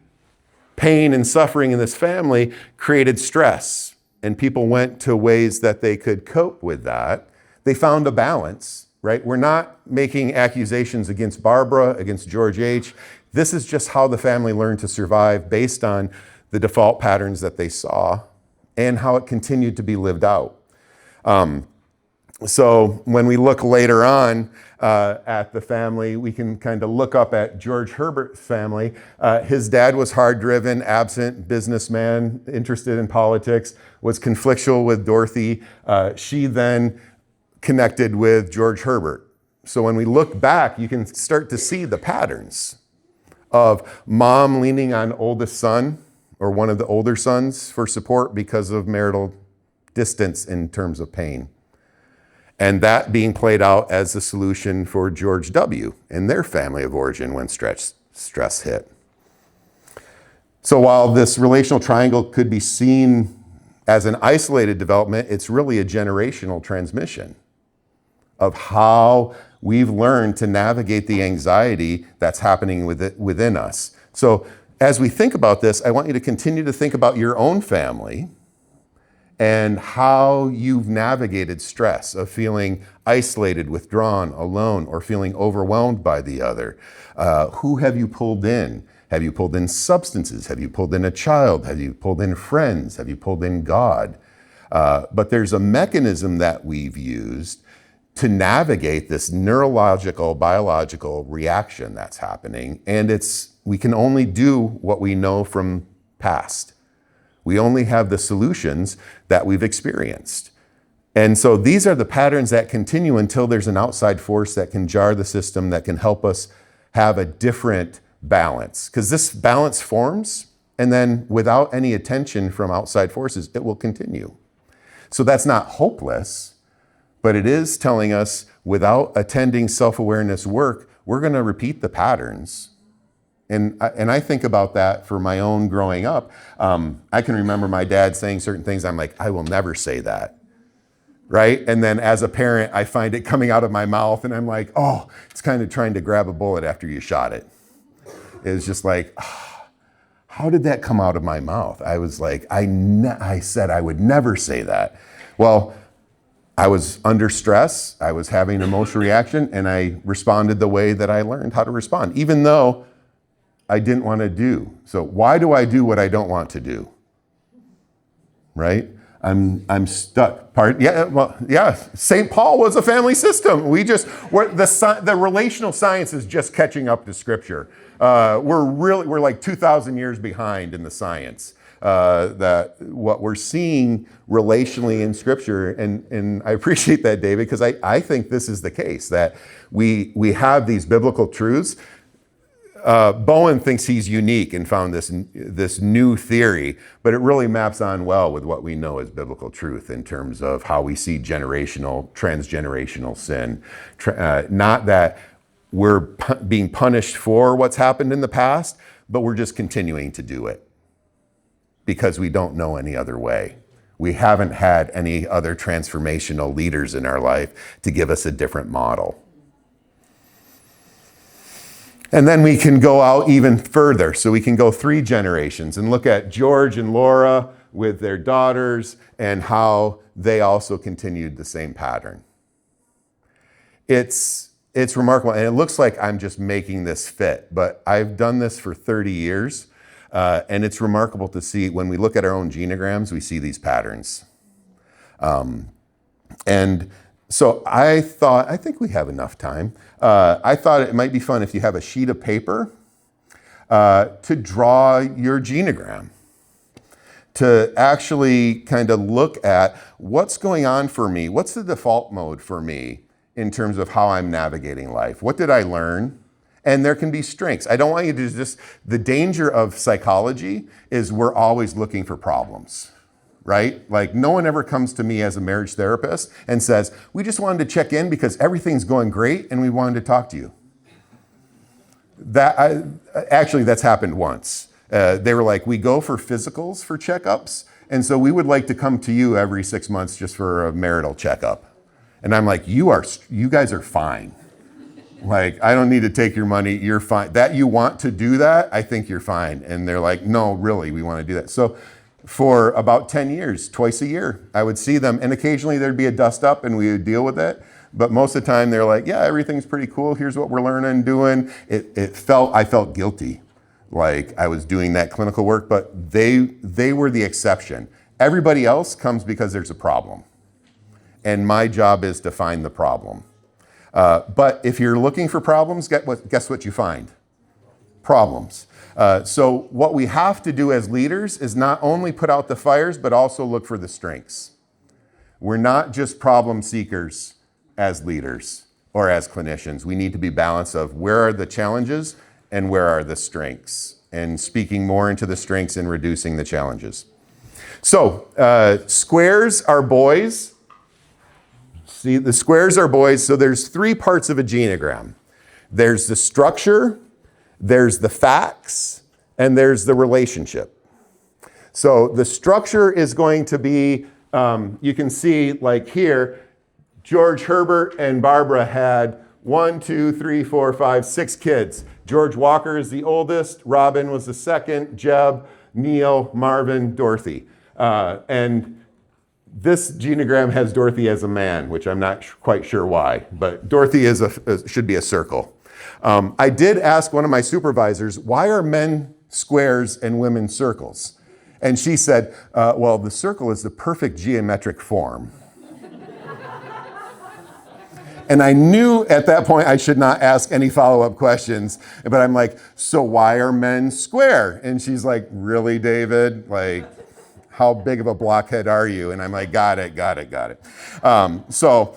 pain and suffering in this family created stress, and people went to ways that they could cope with that. They found a balance, right? We're not making accusations against Barbara, against George H. This is just how the family learned to survive based on the default patterns that they saw and how it continued to be lived out. So when we look later on at the family, we can kind of look up at George Herbert's family. His dad was hard-driven, absent businessman, interested in politics, was conflictual with Dorothy. She then connected with George Herbert. So when we look back, you can start to see the patterns of mom leaning on oldest son or one of the older sons for support because of marital distance in terms of pain. And that being played out as the solution for George W. and their family of origin when stress hit. So while this relational triangle could be seen as an isolated development, it's really a generational transmission of how we've learned to navigate the anxiety that's happening within us. So as we think about this, I want you to continue to think about your own family and how you've navigated stress of feeling isolated, withdrawn, alone, or feeling overwhelmed by the other. Who have you pulled in? Have you pulled in substances? Have you pulled in a child? Have you pulled in friends? Have you pulled in God? But there's a mechanism that we've used to navigate this neurological, biological reaction that's happening. And we can only do what we know from past. We only have the solutions that we've experienced. And so these are the patterns that continue until there's an outside force that can jar the system, that can help us have a different balance. Because this balance forms, and then without any attention from outside forces, it will continue. So that's not hopeless, but it is telling us without attending self-awareness work, we're going to repeat the patterns. And I think about that for my own growing up. I can remember my dad saying certain things. I'm like, I will never say that, right? And then as a parent, I find it coming out of my mouth, and I'm like, oh, it's kind of trying to grab a bullet after you shot it. It was just like, oh, how did that come out of my mouth? I was like, I said I would never say that. Well, I was under stress, I was having an emotional reaction, and I responded the way that I learned how to respond, even though I didn't want to do. So why do I do what I don't want to do? Right? I'm stuck. St. Paul was a family system. The relational science is just catching up to Scripture. We're like 2,000 years behind in the science. That what we're seeing relationally in Scripture, and I appreciate that, David, because I think this is the case, that we have these biblical truths. Bowen thinks he's unique and found this new theory, but it really maps on well with what we know as biblical truth in terms of how we see transgenerational sin. Not that we're being punished for what's happened in the past, but we're just continuing to do it because we don't know any other way. We haven't had any other transformational leaders in our life to give us a different model. And then we can go out even further. So we can go 3 generations and look at George and Laura with their daughters and how they also continued the same pattern. It's remarkable. And it looks like I'm just making this fit, but I've done this for 30 years. And it's remarkable to see when we look at our own genograms, we see these patterns. And so I think we have enough time. I thought it might be fun if you have a sheet of paper to draw your genogram, to actually kind of look at what's going on for me. What's the default mode for me in terms of how I'm navigating life? What did I learn? And there can be strengths. I don't want you to the danger of psychology is we're always looking for problems. Right? Like no one ever comes to me as a marriage therapist and says, we just wanted to check in because everything's going great and we wanted to talk to you. Actually, that's happened once. They were like, we go for physicals for checkups, and so we would like to come to you every 6 months just for a marital checkup. And I'm like, you guys are fine. Like, I don't need to take your money, you're fine. That you want to do that, I think you're fine. And they're like, no, really, we want to do that. So for about 10 years, twice a year, I would see them, and occasionally there'd be a dust up and we would deal with it. But most of the time they're like, yeah, everything's pretty cool. Here's what we're learning, doing. I felt guilty, like I was doing that clinical work, but they were the exception. Everybody else comes because there's a problem. And my job is to find the problem. But if you're looking for problems, guess what you find? Problems. So what we have to do as leaders is not only put out the fires, but also look for the strengths. We're not just problem seekers as leaders or as clinicians. We need to be balanced of where are the challenges and where are the strengths, and speaking more into the strengths and reducing the challenges. So squares are boys. See, the squares are boys. So there's 3 parts of a genogram. There's the structure, there's the facts, and there's the relationship. So the structure is going to be, you can see like here, George Herbert and Barbara had 1, 2, 3, 4, 5, 6 kids. George Walker is the oldest, Robin was the second, Jeb, Neil, Marvin, Dorothy. And this genogram has Dorothy as a man, which I'm not quite sure why, but Dorothy should be a circle. I did ask one of my supervisors, why are men squares and women circles? And she said, well, the circle is the perfect geometric form. And I knew at that point I should not ask any follow-up questions, but I'm like, so why are men square? And she's like, really, David? Like, how big of a blockhead are you? And I'm like, got it. So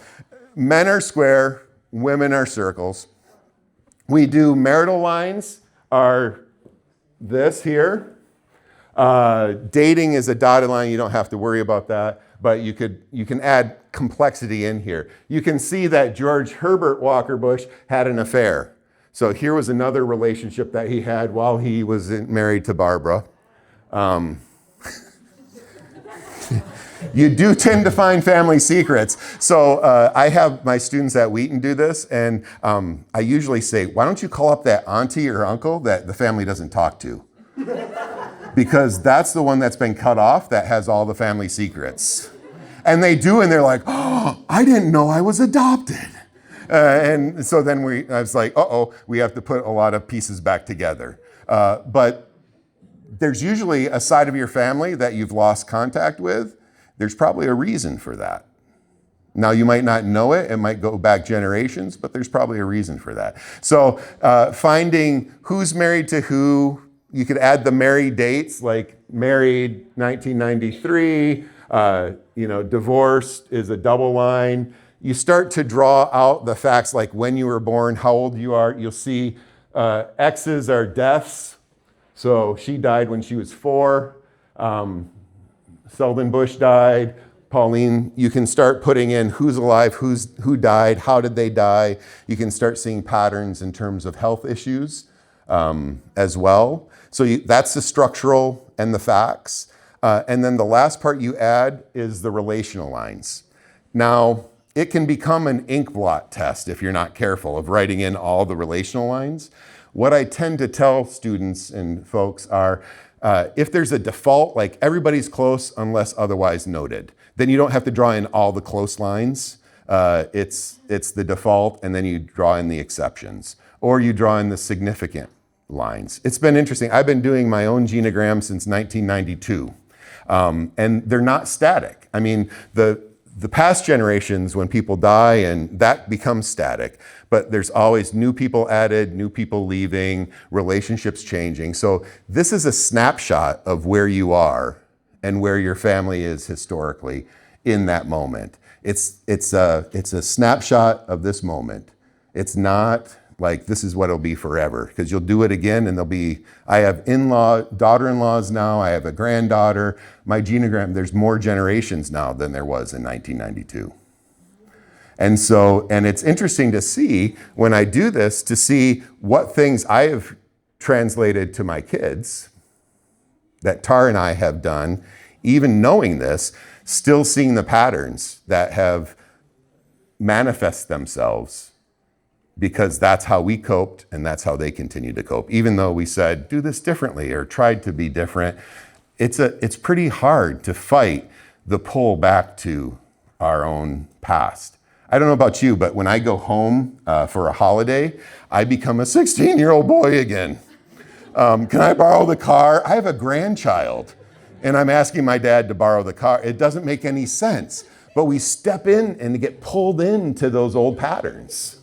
men are square, women are circles. We do marital lines are this here. Dating is a dotted line. You don't have to worry about that, but you can add complexity in here. You can see that George Herbert Walker Bush had an affair. So here was another relationship that he had while he was married to Barbara. You do tend to find family secrets. So I have my students at Wheaton do this, and I usually say, why don't you call up that auntie or uncle that the family doesn't talk to? Because that's the one that's been cut off that has all the family secrets. And they do, and they're like, oh, I didn't know I was adopted. And so then I was like, we have to put a lot of pieces back together. But there's usually a side of your family that you've lost contact with. There's probably a reason for that. Now, you might not know it. It might go back generations, but there's probably a reason for that. So finding who's married to who, you could add the married dates, like married 1993, divorced is a double line. You start to draw out the facts like when you were born, how old you are. You'll see X's are deaths. So she died when she was 4. Selden Bush died. Pauline, you can start putting in who's alive, who died, how did they die. You can start seeing patterns in terms of health issues as well. So that's the structural and the facts. And then the last part you add is the relational lines. Now, it can become an ink blot test if you're not careful of writing in all the relational lines. What I tend to tell students and folks are, if there's a default, like everybody's close unless otherwise noted, then you don't have to draw in all the close lines. It's the default, and then you draw in the exceptions, or you draw in the significant lines. It's been interesting. I've been doing my own genogram since 1992, and they're not static. I mean, the past generations, when people die, and that becomes static, but there's always new people added, new people leaving, relationships changing. So this is a snapshot of where you are and where your family is historically in that moment. It's a snapshot of this moment. It's not like this is what it'll be forever, because you'll do it again and I have daughter-in-laws now, I have a granddaughter. My genogram, there's more generations now than there was in 1992. And it's interesting to see when I do this, to see what things I have translated to my kids that Tar and I have done, even knowing this, still seeing the patterns that have manifest themselves, because that's how we coped and that's how they continue to cope. Even though we said, do this differently or tried to be different, it's pretty hard to fight the pull back to our own past. I don't know about you, but when I go home for a holiday, I become a 16-year-old boy again. Can I borrow the car? I have a grandchild, and I'm asking my dad to borrow the car. It doesn't make any sense, but we step in and get pulled into those old patterns.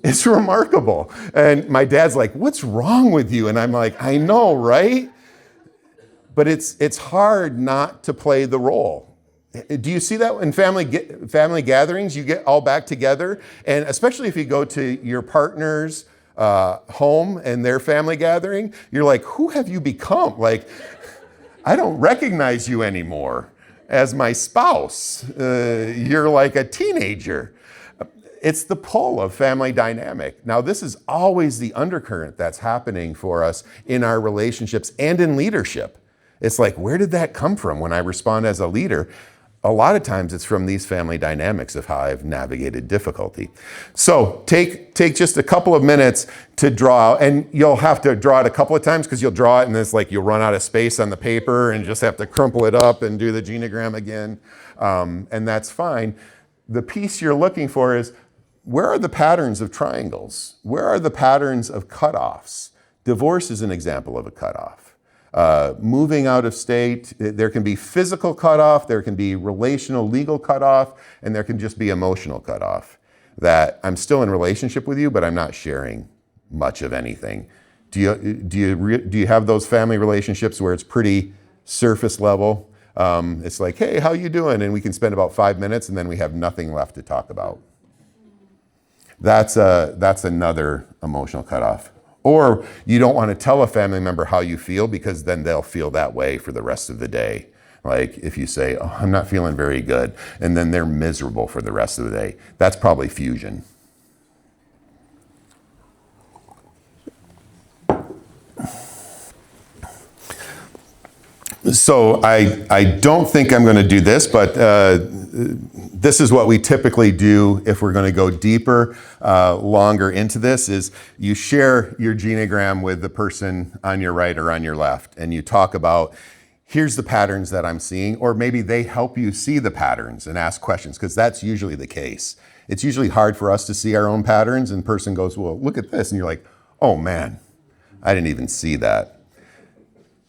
It's remarkable. And my dad's like, what's wrong with you? And I'm like, I know, right? But it's hard not to play the role. Do you see that in family gatherings? You get all back together, and especially if you go to your partner's home and their family gathering, you're like, who have you become? Like, I don't recognize you anymore as my spouse. You're like a teenager. It's the pull of family dynamic. Now, this is always the undercurrent that's happening for us in our relationships and in leadership. It's like, where did that come from when I respond as a leader? A lot of times it's from these family dynamics of how I've navigated difficulty. So take just a couple of minutes to draw out, and you'll have to draw it a couple of times because you'll draw it and it's like you'll run out of space on the paper and just have to crumple it up and do the genogram again. And that's fine. The piece you're looking for is, where are the patterns of triangles? Where are the patterns of cutoffs? Divorce is an example of a cutoff. Moving out of state, there can be physical cutoff, there can be relational, legal cutoff, and there can just be emotional cutoff. That I'm still in relationship with you, but I'm not sharing much of anything. Do you have those family relationships where it's pretty surface level? It's like, hey, how you doing? And we can spend about 5 minutes and then we have nothing left to talk about. That's another emotional cutoff. Or you don't want to tell a family member how you feel because then they'll feel that way for the rest of the day. Like if you say, oh, I'm not feeling very good, and then they're miserable for the rest of the day. That's probably fusion. So I don't think I'm going to do this, but this is what we typically do if we're going to go deeper, longer into this, is you share your genogram with the person on your right or on your left, and you talk about, here's the patterns that I'm seeing, or maybe they help you see the patterns and ask questions, because that's usually the case. It's usually hard for us to see our own patterns, and the person goes, well, look at this, and you're like, oh man, I didn't even see that.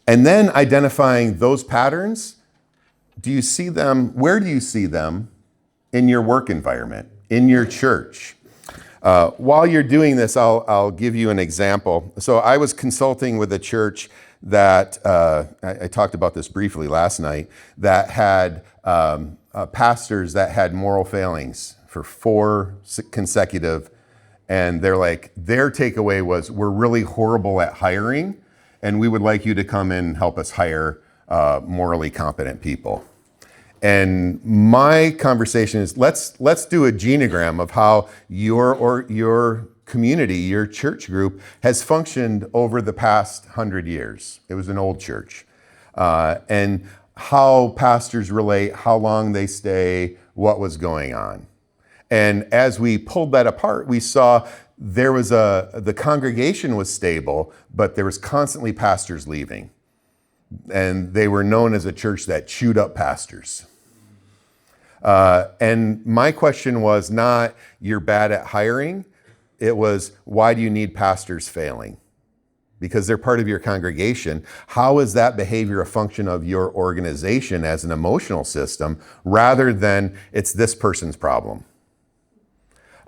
And then identifying those patterns, do you see them, where do you see them in your work environment, in your church? While you're doing this, I'll give you an example. So I was consulting with a church that, I talked about this briefly last night, that had pastors that had moral failings for 4 consecutive, and their takeaway was, we're really horrible at hiring, and we would like you to come in and help us hire morally competent people. And my conversation is, let's do a genogram of how your community, your church group, has functioned over the past 100 years. It was an old church. And how pastors relate, how long they stay, what was going on. And as we pulled that apart, we saw there was the congregation was stable, but there was constantly pastors leaving. And they were known as a church that chewed up pastors. And my question was not, you're bad at hiring. It was, why do you need pastors failing? Because they're part of your congregation. How is that behavior a function of your organization as an emotional system, rather than it's this person's problem?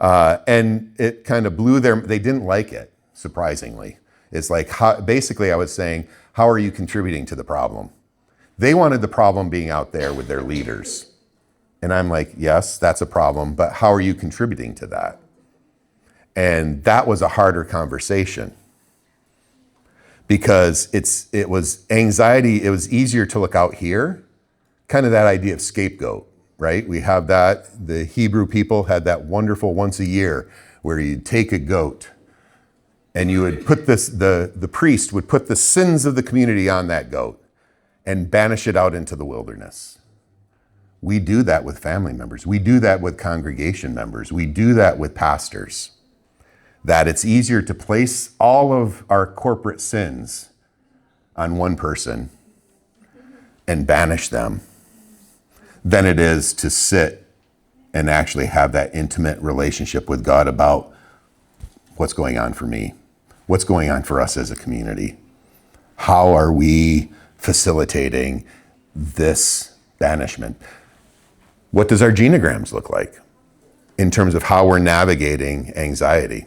And it kind of they didn't like it, surprisingly. It's like, basically I was saying, how are you contributing to the problem? They wanted the problem being out there with their leaders. And I'm like, yes, that's a problem, but how are you contributing to that? And that was a harder conversation, because it was anxiety. It was easier to look out here, kind of that idea of scapegoat. right? We have that. The Hebrew people had that wonderful once a year where you'd take a goat and you would put this, the priest would put the sins of the community on that goat and banish it out into the wilderness. We do that with family members. We do that with congregation members. We do that with pastors. That it's easier to place all of our corporate sins on one person and banish them than it is to sit and actually have that intimate relationship with God about what's going on for me, what's going on for us as a community. How are we facilitating this banishment? What does our genograms look like in terms of how we're navigating anxiety?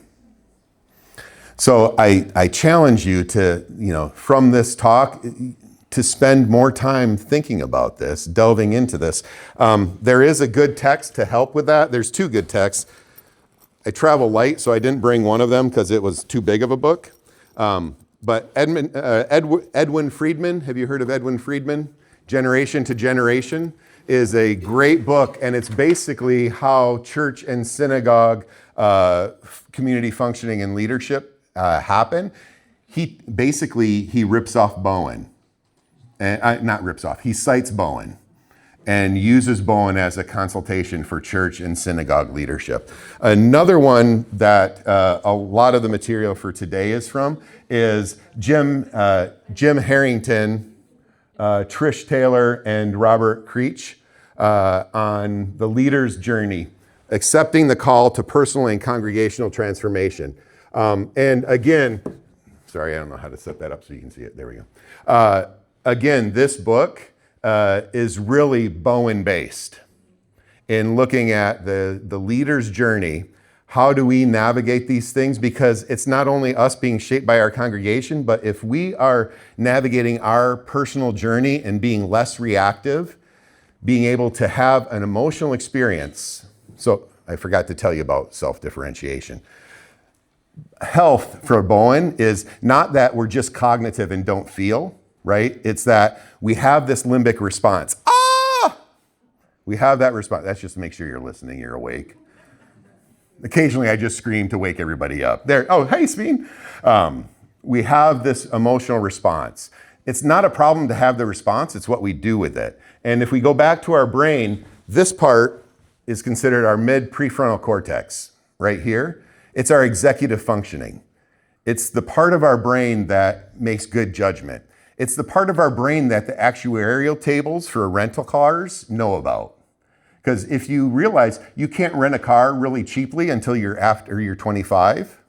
So I challenge you to, from this talk, to spend more time thinking about this, delving into this. There is a good text to help with that. There's two good texts. I travel light, so I didn't bring one of them because it was too big of a book. But Edwin Friedman, have you heard of Edwin Friedman? Generation to Generation is a great book, and it's basically how church and synagogue community functioning and leadership happen. He rips off Bowen. He cites Bowen and uses Bowen as a consultation for church and synagogue leadership. Another one that a lot of the material for today is from is Jim Harrington, Trish Taylor, and Robert Creech on the leader's journey, accepting the call to personal and congregational transformation. And again, sorry, I don't know how to set that up so you can see it. There we go. Again, this book is really Bowen-based in looking at the leader's journey. How do we navigate these things? Because it's not only us being shaped by our congregation, but if we are navigating our personal journey and being less reactive, being able to have an emotional experience. So I forgot to tell you about self-differentiation. Health for Bowen is not that we're just cognitive and don't feel, right? It's that we have this limbic response. We have that response. That's just to make sure you're listening, you're awake. Occasionally I just scream to wake everybody up. There, oh, hey, Speen. We have this emotional response. It's not a problem to have the response, it's what we do with it. And if we go back to our brain, this part is considered our mid-prefrontal cortex, right here. It's our executive functioning. It's the part of our brain that makes good judgment. It's the part of our brain that the actuarial tables for rental cars know about. Because if you realize you can't rent a car really cheaply until you're 25,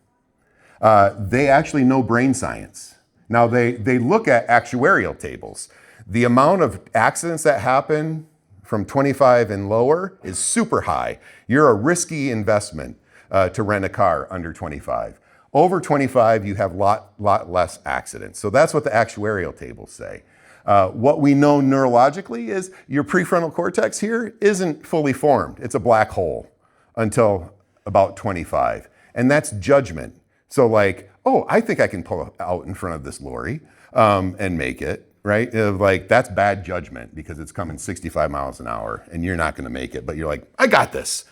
they actually know brain science. Now they look at actuarial tables. The amount of accidents that happen from 25 and lower is super high. You're a risky investment to rent a car under 25. Over 25, you have lot less accidents. So that's what the actuarial tables say. What we know neurologically is your prefrontal cortex here isn't fully formed. It's a black hole until about 25. And that's judgment. So like, oh, I think I can pull out in front of this lorry and make it, right? Like that's bad judgment because it's coming 65 miles an hour and you're not gonna make it, but you're like, I got this.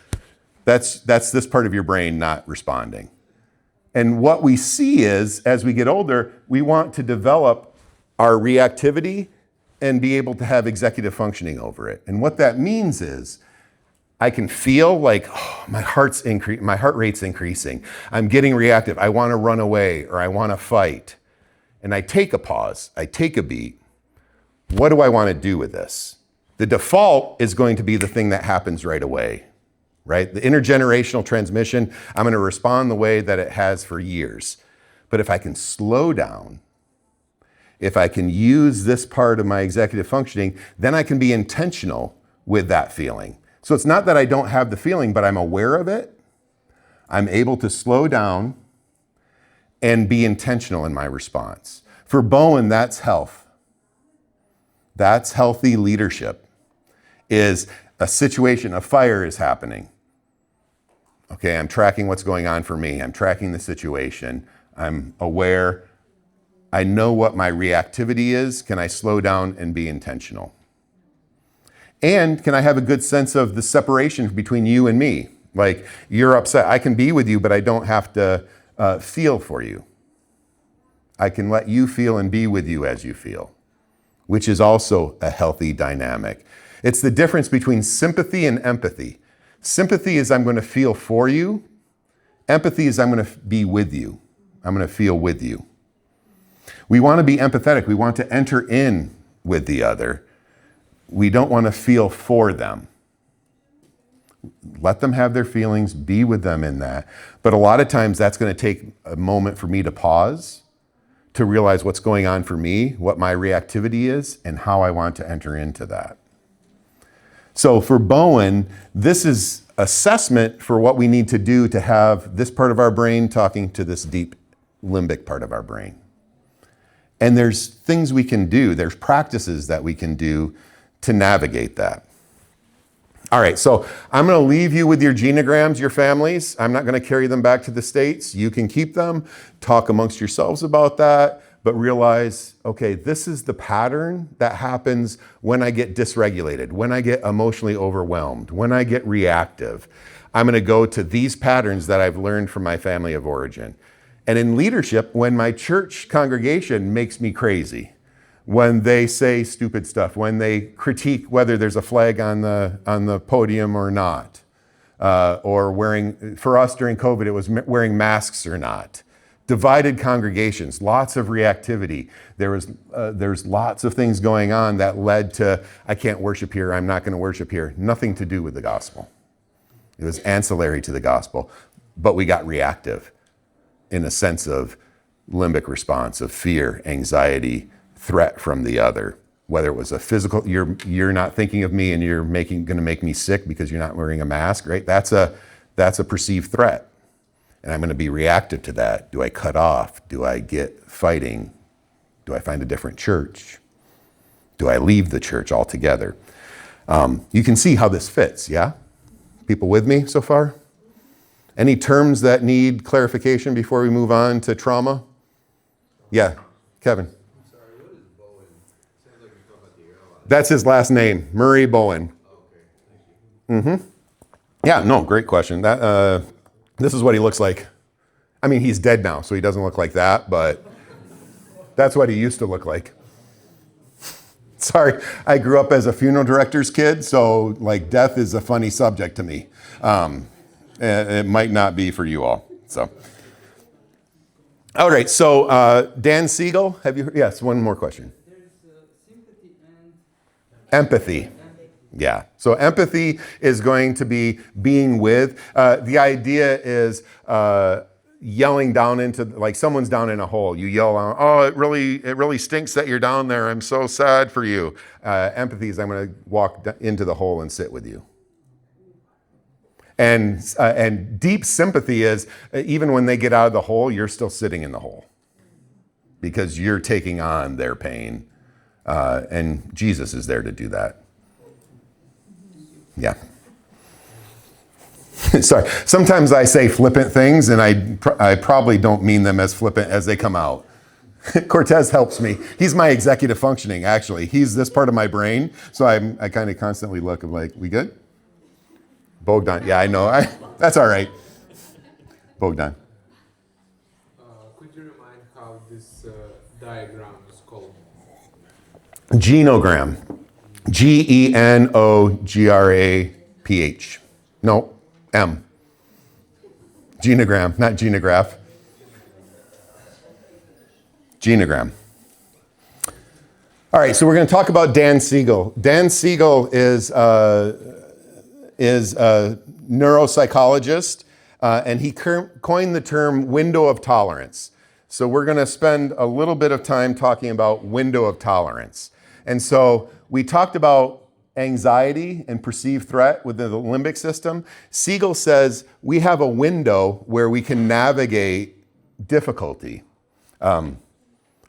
That's this part of your brain not responding. And what we see is, as we get older, we want to develop our reactivity and be able to have executive functioning over it. And what that means is, I can feel like, oh, my heart rate's increasing. I'm getting reactive. I want to run away or I want to fight. And I take a pause. I take a beat. What do I want to do with this? The default is going to be the thing that happens right away. Right? The intergenerational transmission, I'm going to respond the way that it has for years. But if I can slow down, if I can use this part of my executive functioning, then I can be intentional with that feeling. So it's not that I don't have the feeling, but I'm aware of it. I'm able to slow down and be intentional in my response. For Bowen, that's health. That's healthy leadership. Is a situation, a fire is happening. Okay, I'm tracking what's going on for me. I'm tracking the situation. I'm aware. I know what my reactivity is. Can I slow down and be intentional? And can I have a good sense of the separation between you and me? Like, you're upset. I can be with you, but I don't have to feel for you. I can let you feel and be with you as you feel, which is also a healthy dynamic. It's the difference between sympathy and empathy. Sympathy is I'm going to feel for you. Empathy is I'm going to be with you. I'm going to feel with you. We want to be empathetic. We want to enter in with the other. We don't want to feel for them. Let them have their feelings, be with them in that. But a lot of times that's going to take a moment for me to pause, to realize what's going on for me, what my reactivity is, and how I want to enter into that. So for Bowen, this is assessment for what we need to do to have this part of our brain talking to this deep limbic part of our brain. And there's things we can do, there's practices that we can do to navigate that. All right, so I'm going to leave you with your genograms, your families. I'm not going to carry them back to the States. You can keep them, talk amongst yourselves about that, but realize, okay, this is the pattern that happens when I get dysregulated, when I get emotionally overwhelmed, when I get reactive. I'm going to go to these patterns that I've learned from my family of origin. And in leadership, when my church congregation makes me crazy, when they say stupid stuff, when they critique whether there's a flag on the podium or not, or wearing, for us during COVID, it was wearing masks or not. Divided congregations, lots of reactivity. There's lots of things going on that led to, I can't worship here, I'm not going to worship here. Nothing to do with the gospel. It was ancillary to the gospel, but we got reactive in a sense of limbic response, of fear, anxiety, threat from the other, whether it was a physical, you're not thinking of me and you're going to make me sick because you're not wearing a mask, right? That's a perceived threat. And I'm going to be reactive to that. Do I cut off? Do I get fighting? Do I find a different church? Do I leave the church altogether? You can see how this fits, yeah? People with me so far? Any terms that need clarification before we move on to trauma? Yeah, Kevin. That's his last name, Murray Bowen. Mm-hmm. Yeah, no, great question. This is what he looks like. I mean, he's dead now, so he doesn't look like that, but that's what he used to look like. Sorry, I grew up as a funeral director's kid, so like death is a funny subject to me. It might not be for you all. So, all right. So Dan Siegel, have you? Yes, one more question. Empathy. Yeah. So empathy is going to be being with. The idea is yelling down into, like someone's down in a hole. You yell out, oh, it really stinks that you're down there. I'm so sad for you. Empathy is I'm going to walk into the hole and sit with you. And deep sympathy is even when they get out of the hole, you're still sitting in the hole because you're taking on their pain. And Jesus is there to do that. Yeah. Sorry. Sometimes I say flippant things, and I probably don't mean them as flippant as they come out. Cortez helps me. He's my executive functioning, actually. He's this part of my brain, so I kind of constantly look and like, we good? Bogdan. Yeah, I know. That's all right. Bogdan. Could you remind how this diagram is called? Genogram. Genographh. No, M. Genogram, not genograph. Genogram. All right, so we're going to talk about Dan Siegel. Dan Siegel is a neuropsychologist, and he coined the term window of tolerance. So we're going to spend a little bit of time talking about window of tolerance. And so we talked about anxiety and perceived threat within the limbic system. Siegel says we have a window where we can navigate difficulty. I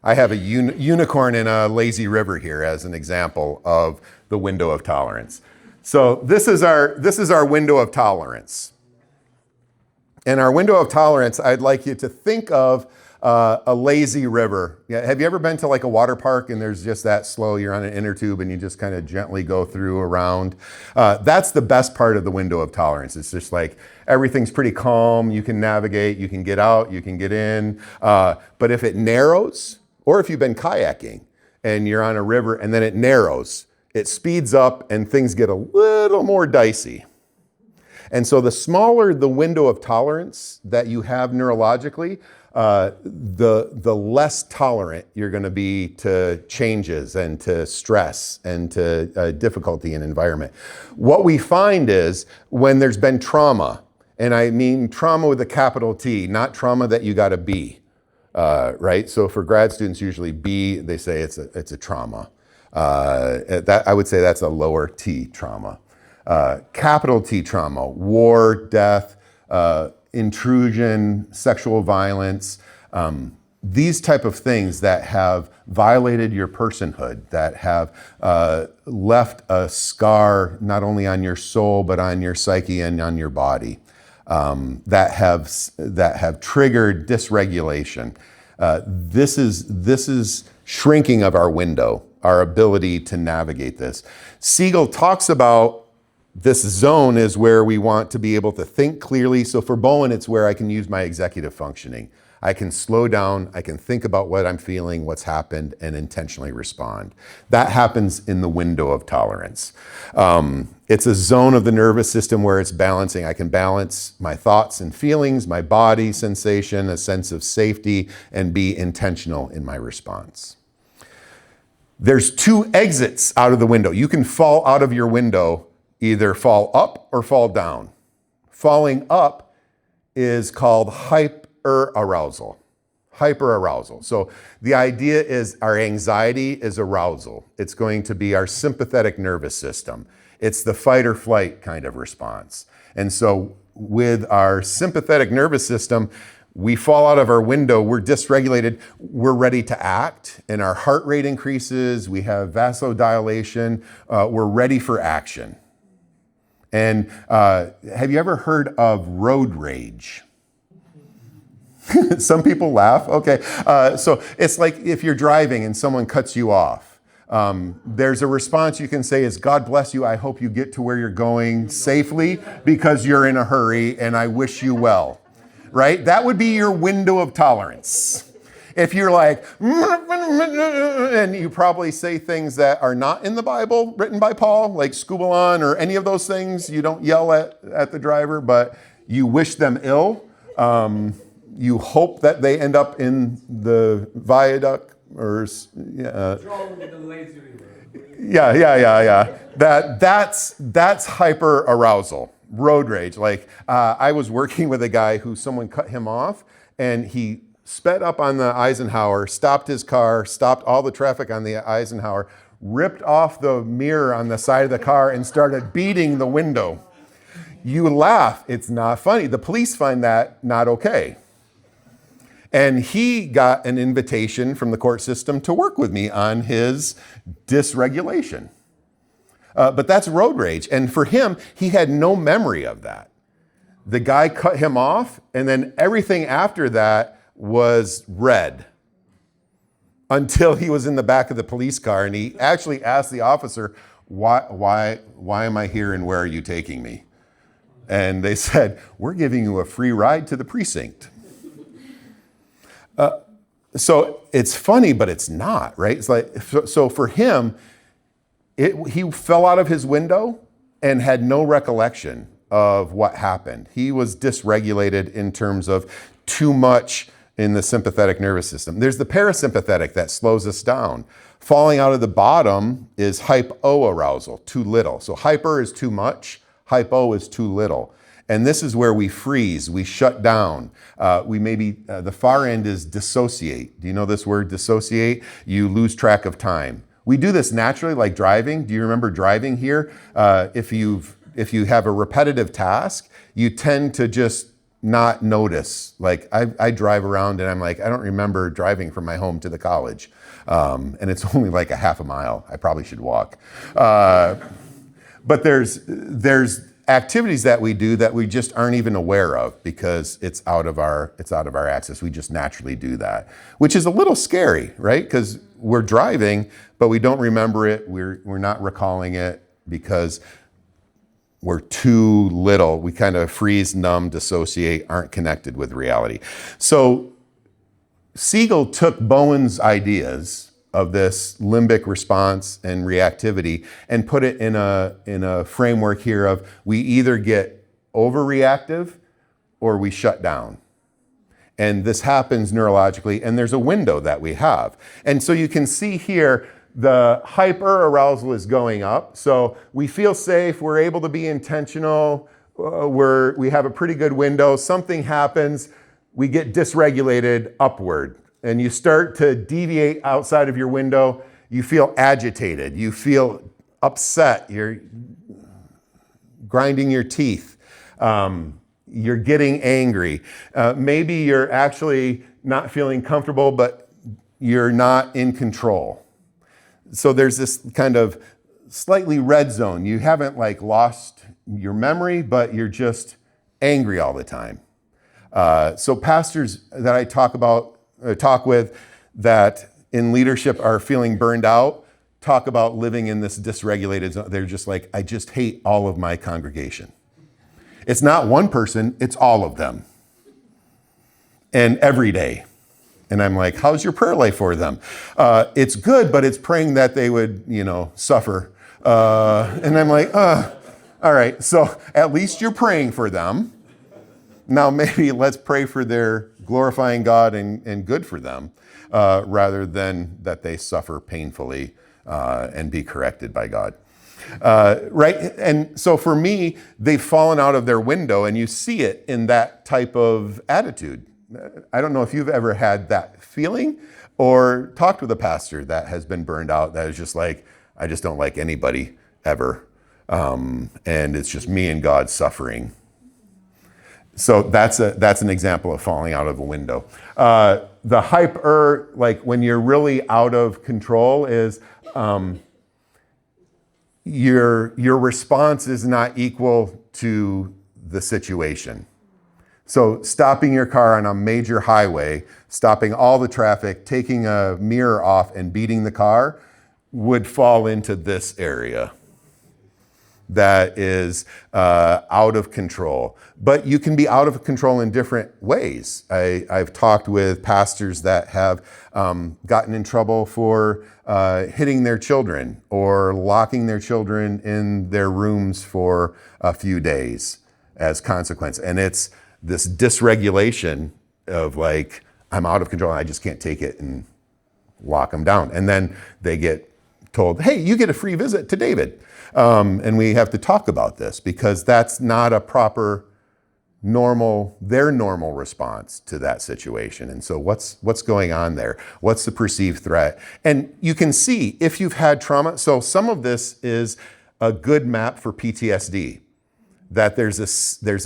have a unicorn in a lazy river here as an example of the window of tolerance. So this is our window of tolerance. And our window of tolerance, I'd like you to think of a lazy river. Yeah, have you ever been to like a water park and there's just that slow, you're on an inner tube and you just kind of gently go through around? That's the best part of the window of tolerance. It's just like everything's pretty calm. You can navigate, you can get out, you can get in. But if it narrows, or if you've been kayaking and you're on a river and then it narrows, it speeds up and things get a little more dicey. And so the smaller the window of tolerance that you have neurologically, the less tolerant you're going to be to changes and to stress and to difficulty in environment. What we find is when there's been trauma, and I mean trauma with a capital T, not trauma that you got a B, right? So for grad students, usually B, they say it's a trauma. That I would say that's a lower T trauma. Capital T trauma, war, death, intrusion, sexual violence, these type of things that have violated your personhood, that have left a scar not only on your soul, but on your psyche and on your body, that have triggered dysregulation. This is shrinking of our window, our ability to navigate this. Siegel talks about this zone is where we want to be able to think clearly. So for Bowen, it's where I can use my executive functioning. I can slow down, I can think about what I'm feeling, what's happened, and intentionally respond. That happens in the window of tolerance. It's a zone of the nervous system where it's balancing. I can balance my thoughts and feelings, my body sensation, a sense of safety, and be intentional in my response. There's two exits out of the window. You can fall out of your window, either fall up or fall down. Falling up is called hyperarousal. Hyperarousal. So the idea is our anxiety is arousal. It's going to be our sympathetic nervous system. It's the fight or flight kind of response. And so with our sympathetic nervous system, we fall out of our window, we're dysregulated, we're ready to act, and our heart rate increases, we have vasodilation, we're ready for action. And have you ever heard of road rage? Some people laugh. Okay. So it's like if you're driving and someone cuts you off. There's a response you can say is, God bless you. I hope you get to where you're going safely because you're in a hurry and I wish you well. Right? That would be your window of tolerance. If you're like, and you probably say things that are not in the Bible written by Paul, like scubalon or any of those things, you don't yell at the driver, but you wish them ill. You hope that they end up in the viaduct or yeah. That's hyper arousal, road rage. Like I was working with a guy who someone cut him off, and he sped up on the Eisenhower, stopped his car, stopped all the traffic on the Eisenhower, ripped off the mirror on the side of the car, and started beating the window. You laugh, it's not funny. The police find that not okay. And he got an invitation from the court system to work with me on his dysregulation. But that's road rage. And for him, he had no memory of that. The guy cut him off, and then everything after that was red until he was in the back of the police car. And he actually asked the officer, why am I here and where are you taking me? And they said, we're giving you a free ride to the precinct. So it's funny, but it's not, right? It's like, so for him, he fell out of his window and had no recollection of what happened. He was dysregulated in terms of too much in the sympathetic nervous system. There's the parasympathetic that slows us down. Falling out of the bottom is hypoarousal, too little. So hyper is too much, hypo is too little. And this is where we freeze, we shut down. We maybe, the far end is dissociate. Do you know this word, dissociate? You lose track of time. We do this naturally, like driving. Do you remember driving here? If you have a repetitive task, you tend to just not notice. Like I drive around and I'm like, I don't remember driving from my home to the college. And it's only like a half a mile. I probably should walk. But there's activities that we do that we just aren't even aware of because it's out of our access. We just naturally do that, which is a little scary, right? Because we're driving, but we don't remember it. We're not recalling it because we're too little. We kind of freeze, numb, dissociate, aren't connected with reality. So Siegel took Bowen's ideas of this limbic response and reactivity and put it in a framework here of we either get overreactive or we shut down. And this happens neurologically, and there's a window that we have. And so you can see here, the hyperarousal is going up. So we feel safe, we're able to be intentional, we have a pretty good window. Something happens, we get dysregulated upward. And you start to deviate outside of your window, you feel agitated, you feel upset, you're grinding your teeth, you're getting angry. Maybe you're actually not feeling comfortable, but you're not in control. So there's this kind of slightly red zone. You haven't like lost your memory, but you're just angry all the time. So pastors that I talk with that in leadership are feeling burned out, talk about living in this dysregulated zone. They're just like, I just hate all of my congregation. It's not one person, it's all of them. And every day. And I'm like, how's your prayer life for them? It's good, but it's praying that they would, suffer. And I'm like, all right, so at least you're praying for them. Now maybe let's pray for their glorifying God and good for them, rather than that they suffer painfully and be corrected by God. Right? And so for me, they've fallen out of their window, and you see it in that type of attitude. I don't know if you've ever had that feeling or talked with a pastor that has been burned out, that is just like, I just don't like anybody ever. And it's just me and God suffering. So that's an example of falling out of a window. The hyper, like when you're really out of control, is your response is not equal to the situation. So stopping your car on a major highway, stopping all the traffic, taking a mirror off and beating the car would fall into this area that is out of control. But you can be out of control in different ways. I've talked with pastors that have gotten in trouble for hitting their children or locking their children in their rooms for a few days as consequence. And it's this dysregulation of like, I'm out of control, I just can't take it, and lock them down. And then they get told, hey, you get a free visit to David. And we have to talk about this because that's not a proper their normal response to that situation. And so what's going on there? What's the perceived threat? And you can see if you've had trauma. So some of this is a good map for PTSD, that there's a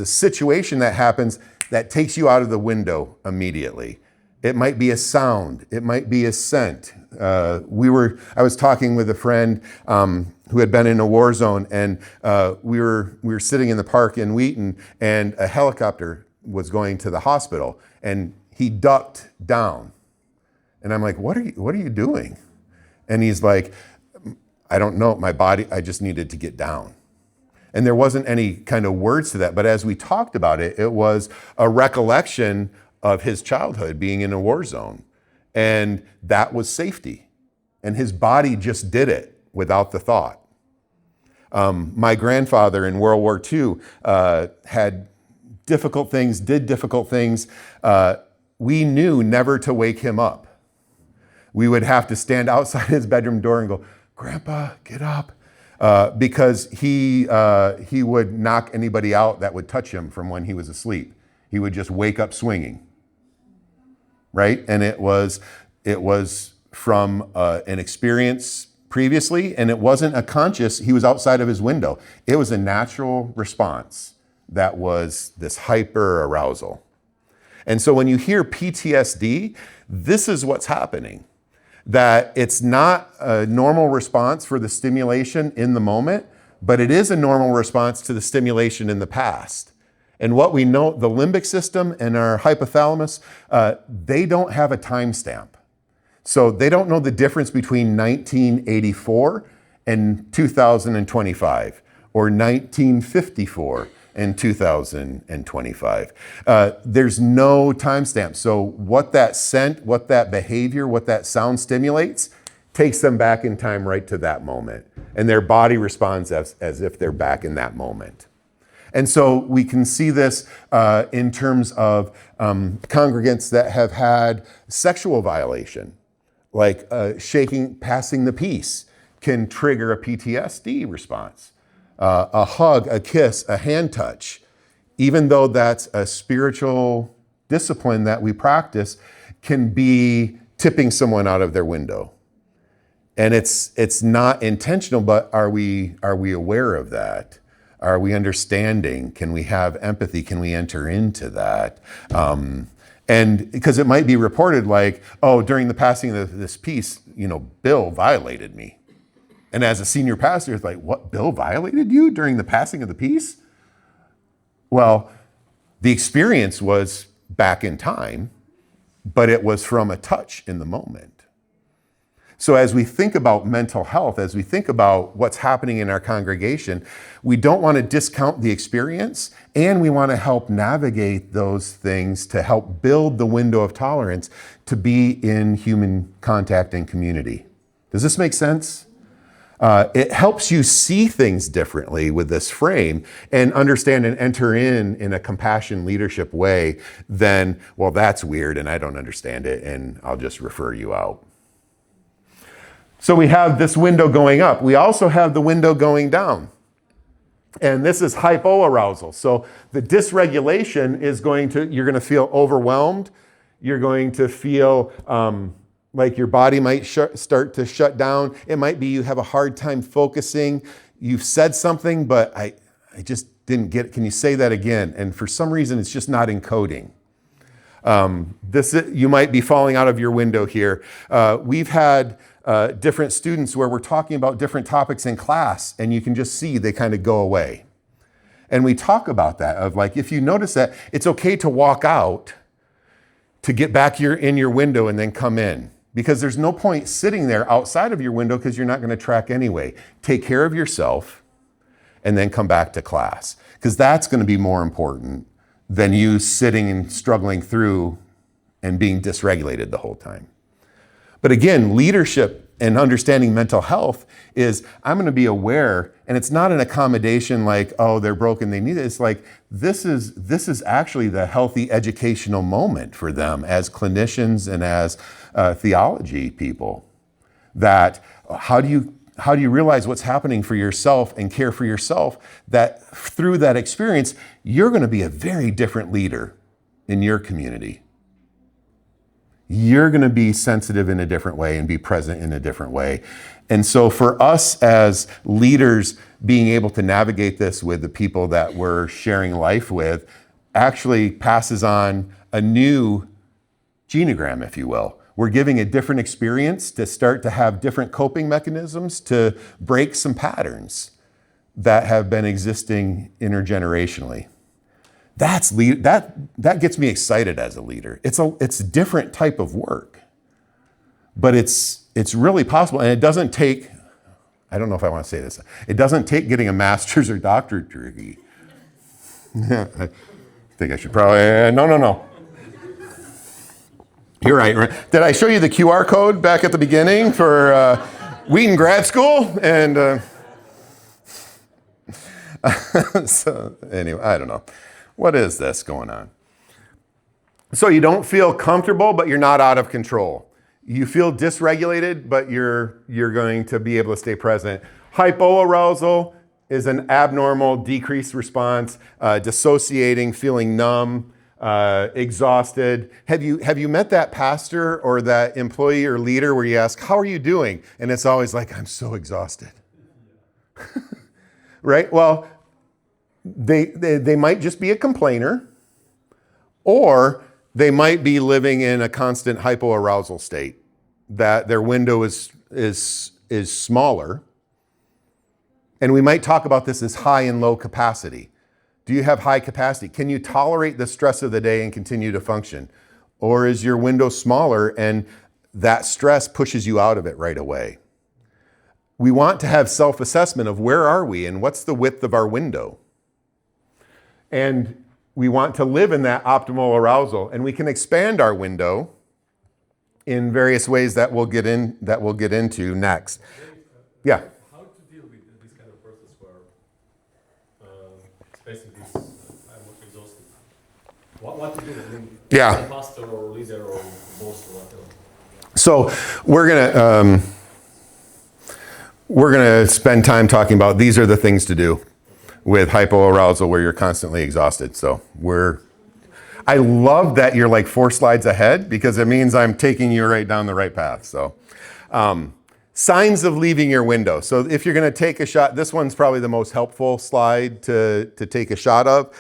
situation that happens that takes you out of the window immediately. It might be a sound. It might be a scent. I was talking with a friend who had been in a war zone, and we were sitting in the park in Wheaton, and a helicopter was going to the hospital, and he ducked down. And I'm like, what are you doing? And he's like, I don't know, my body, I just needed to get down. And there wasn't any kind of words to that, but as we talked about it, it was a recollection of his childhood being in a war zone. And that was safety. And his body just did it without the thought. My grandfather in World War II had difficult things, did difficult things. We knew never to wake him up. We would have to stand outside his bedroom door and go, Grandpa, get up. Because he would knock anybody out that would touch him from when he was asleep. He would just wake up swinging, right? And it was from an experience previously, and it wasn't a conscious, he was outside of his window. It was a natural response that was this hyper arousal. And so when you hear PTSD, this is what's happening. That it's not a normal response for the stimulation in the moment, but it is a normal response to the stimulation in the past. And what we know, the limbic system and our hypothalamus, they don't have a timestamp. So they don't know the difference between 1984 and 2025, or 1954 and 2025. There's no timestamp. So what that scent, what that behavior, what that sound stimulates, takes them back in time right to that moment. And their body responds as if they're back in that moment. And so we can see this in terms of congregants that have had sexual violation, like passing the peace can trigger a PTSD response. A hug, a kiss, a hand touch, even though that's a spiritual discipline that we practice, can be tipping someone out of their window. And it's not intentional, but are we aware of that? Are we understanding? Can we have empathy? Can we enter into that? And because it might be reported like, oh, during the passing of this peace, Bill violated me. And as a senior pastor, it's like, what, Bill violated you during the passing of the peace? Well, the experience was back in time, but it was from a touch in the moment. So as we think about mental health, as we think about what's happening in our congregation, we don't want to discount the experience, and we want to help navigate those things to help build the window of tolerance to be in human contact and community. Does this make sense? It helps you see things differently with this frame and understand and enter in a compassion leadership way than, well, that's weird and I don't understand it and I'll just refer you out. So we have this window going up. We also have the window going down. And this is hypoarousal. So the dysregulation is you're going to feel overwhelmed. You're going to feel like your body might start to shut down. It might be you have a hard time focusing. You've said something, but I just didn't get it. Can you say that again? And for some reason, it's just not encoding. You might be falling out of your window here. We've had different students where we're talking about different topics in class, and you can just see they kind of go away. And we talk about that, of like, if you notice that, it's okay to walk out to get back in your window and then come in. Because there's no point sitting there outside of your window because you're not going to track anyway. Take care of yourself and then come back to class. Because that's going to be more important than you sitting and struggling through and being dysregulated the whole time. But again, leadership and understanding mental health is, I'm going to be aware, and it's not an accommodation like, oh, they're broken, they need it. It's like, this is actually the healthy educational moment for them as clinicians and as theology people. That how do you realize what's happening for yourself and care for yourself, that through that experience, you're going to be a very different leader in your community. You're going to be sensitive in a different way and be present in a different way. And so for us as leaders, being able to navigate this with the people that we're sharing life with actually passes on a new genogram, if you will. We're giving a different experience to start to have different coping mechanisms to break some patterns that have been existing intergenerationally. That gets me excited as a leader. It's a different type of work, but it's really possible. And it doesn't take, I don't know if I want to say this, it doesn't take getting a master's or doctorate degree. I think I should probably, no. You're right. Did I show you the QR code back at the beginning for Wheaton Grad School? And so anyway, I don't know. What is this going on? So you don't feel comfortable, but you're not out of control. You feel dysregulated, but you're going to be able to stay present. Hypoarousal is an abnormal decreased response, dissociating, feeling numb, exhausted. Have you met that pastor or that employee or leader where you ask, how are you doing? And it's always like, I'm so exhausted. Right? Well, they might just be a complainer, or they might be living in a constant hypoarousal state, that their window is smaller And we might talk about this as high and low capacity. Do you have high capacity? Can you tolerate the stress of the day and continue to function? Or is your window smaller and that stress pushes you out of it right away? We want to have self-assessment of where are we and what's the width of our window. And we want to live in that optimal arousal, and we can expand our window in various ways that we'll get into next. Yeah. How to deal with this kind of process where facing this, I'm exhausted. What to do? I mean, Yeah. pastor or leader or boss or whatever. So we're gonna spend time talking about these are the things to do with hypoarousal where you're constantly exhausted. So I love that you're like 4 slides ahead because it means I'm taking you right down the right path. So signs of leaving your window. So if you're gonna take a shot, this one's probably the most helpful slide to take a shot of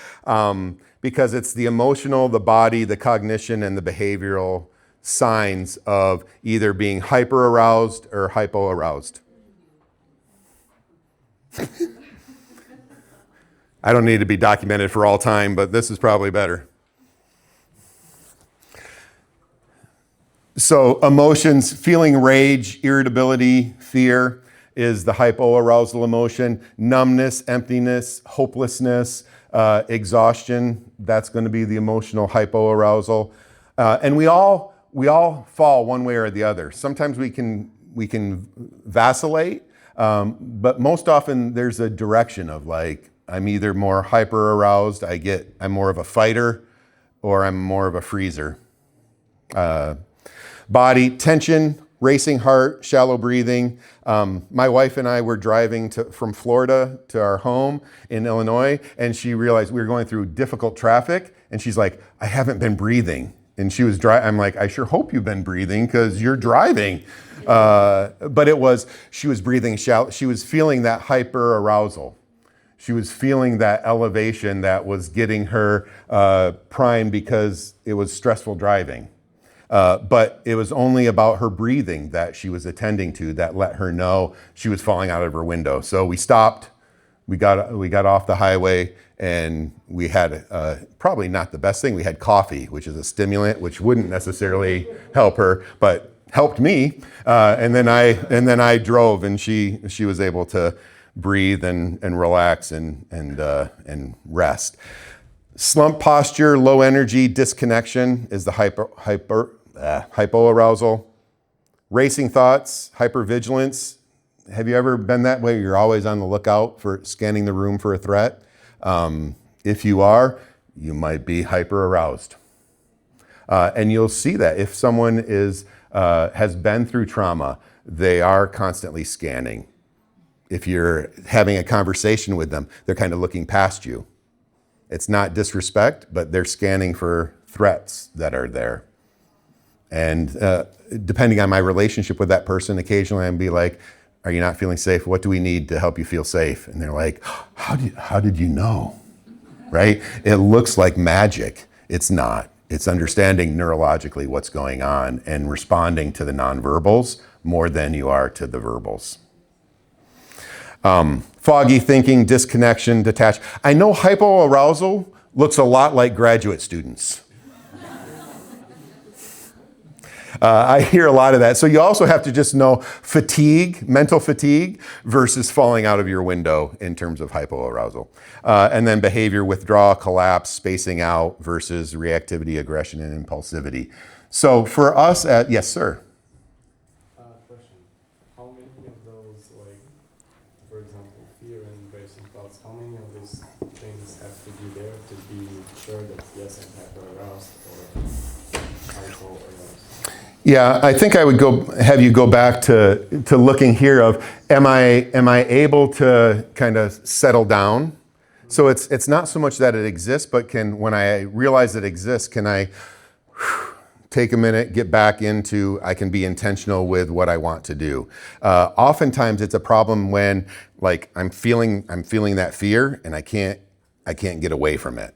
because it's the emotional, the body, the cognition, and the behavioral signs of either being hyper-aroused or hypo-aroused. I don't need to be documented for all time, but this is probably better. So emotions, feeling rage, irritability, fear is the hypoarousal emotion. Numbness, emptiness, hopelessness, exhaustion, that's going to be the emotional hypoarousal. And we all fall one way or the other. Sometimes we can vacillate, but most often there's a direction of like, I'm either more hyper aroused, I'm more of a fighter, or I'm more of a freezer. Body, tension, racing heart, shallow breathing. My wife and I were driving from Florida to our home in Illinois, and she realized we were going through difficult traffic, and she's like, I haven't been breathing. And she was I'm like, I sure hope you've been breathing because you're driving. But she was breathing shallow. She was feeling that hyper arousal. She was feeling that elevation that was getting her primed because it was stressful driving. But it was only about her breathing that she was attending to that let her know she was falling out of her window. So we stopped, we got off the highway, and we had probably not the best thing. We had coffee, which is a stimulant, which wouldn't necessarily help her, but helped me. And then I drove, and she was able to breathe and relax and rest. Slump posture, low energy, disconnection is the hypoarousal. Racing thoughts, hypervigilance. Have you ever been that way? You're always on the lookout for scanning the room for a threat. If you are, you might be hyper-aroused. And you'll see that if someone has been through trauma, they are constantly scanning. If you're having a conversation with them, they're kind of looking past you. It's not disrespect, but they're scanning for threats that are there. And depending on my relationship with that person, occasionally I'd be like, are you not feeling safe? What do we need to help you feel safe? And they're like, how did you know? Right? It looks like magic. It's not. It's understanding neurologically what's going on and responding to the nonverbals more than you are to the verbals. Foggy thinking, disconnection, detached. I know hypoarousal looks a lot like graduate students. I hear a lot of that. So you also have to just know fatigue, mental fatigue, versus falling out of your window in terms of hypoarousal. And then behavior, withdrawal, collapse, spacing out versus reactivity, aggression, and impulsivity. So for us yes, sir. Question. How many of those, like, for example, fear and racing thoughts, how many of these things have to be there to be sure that, yes, I'm hyper-aroused or hypo-aroused? Yeah, I think I would have you go back to looking here of, am I able to kind of settle down? So it's not so much that it exists, but when I realize it exists, can I take a minute, get back into, I can be intentional with what I want to do. Oftentimes it's a problem when like I'm feeling that fear and I can't get away from it.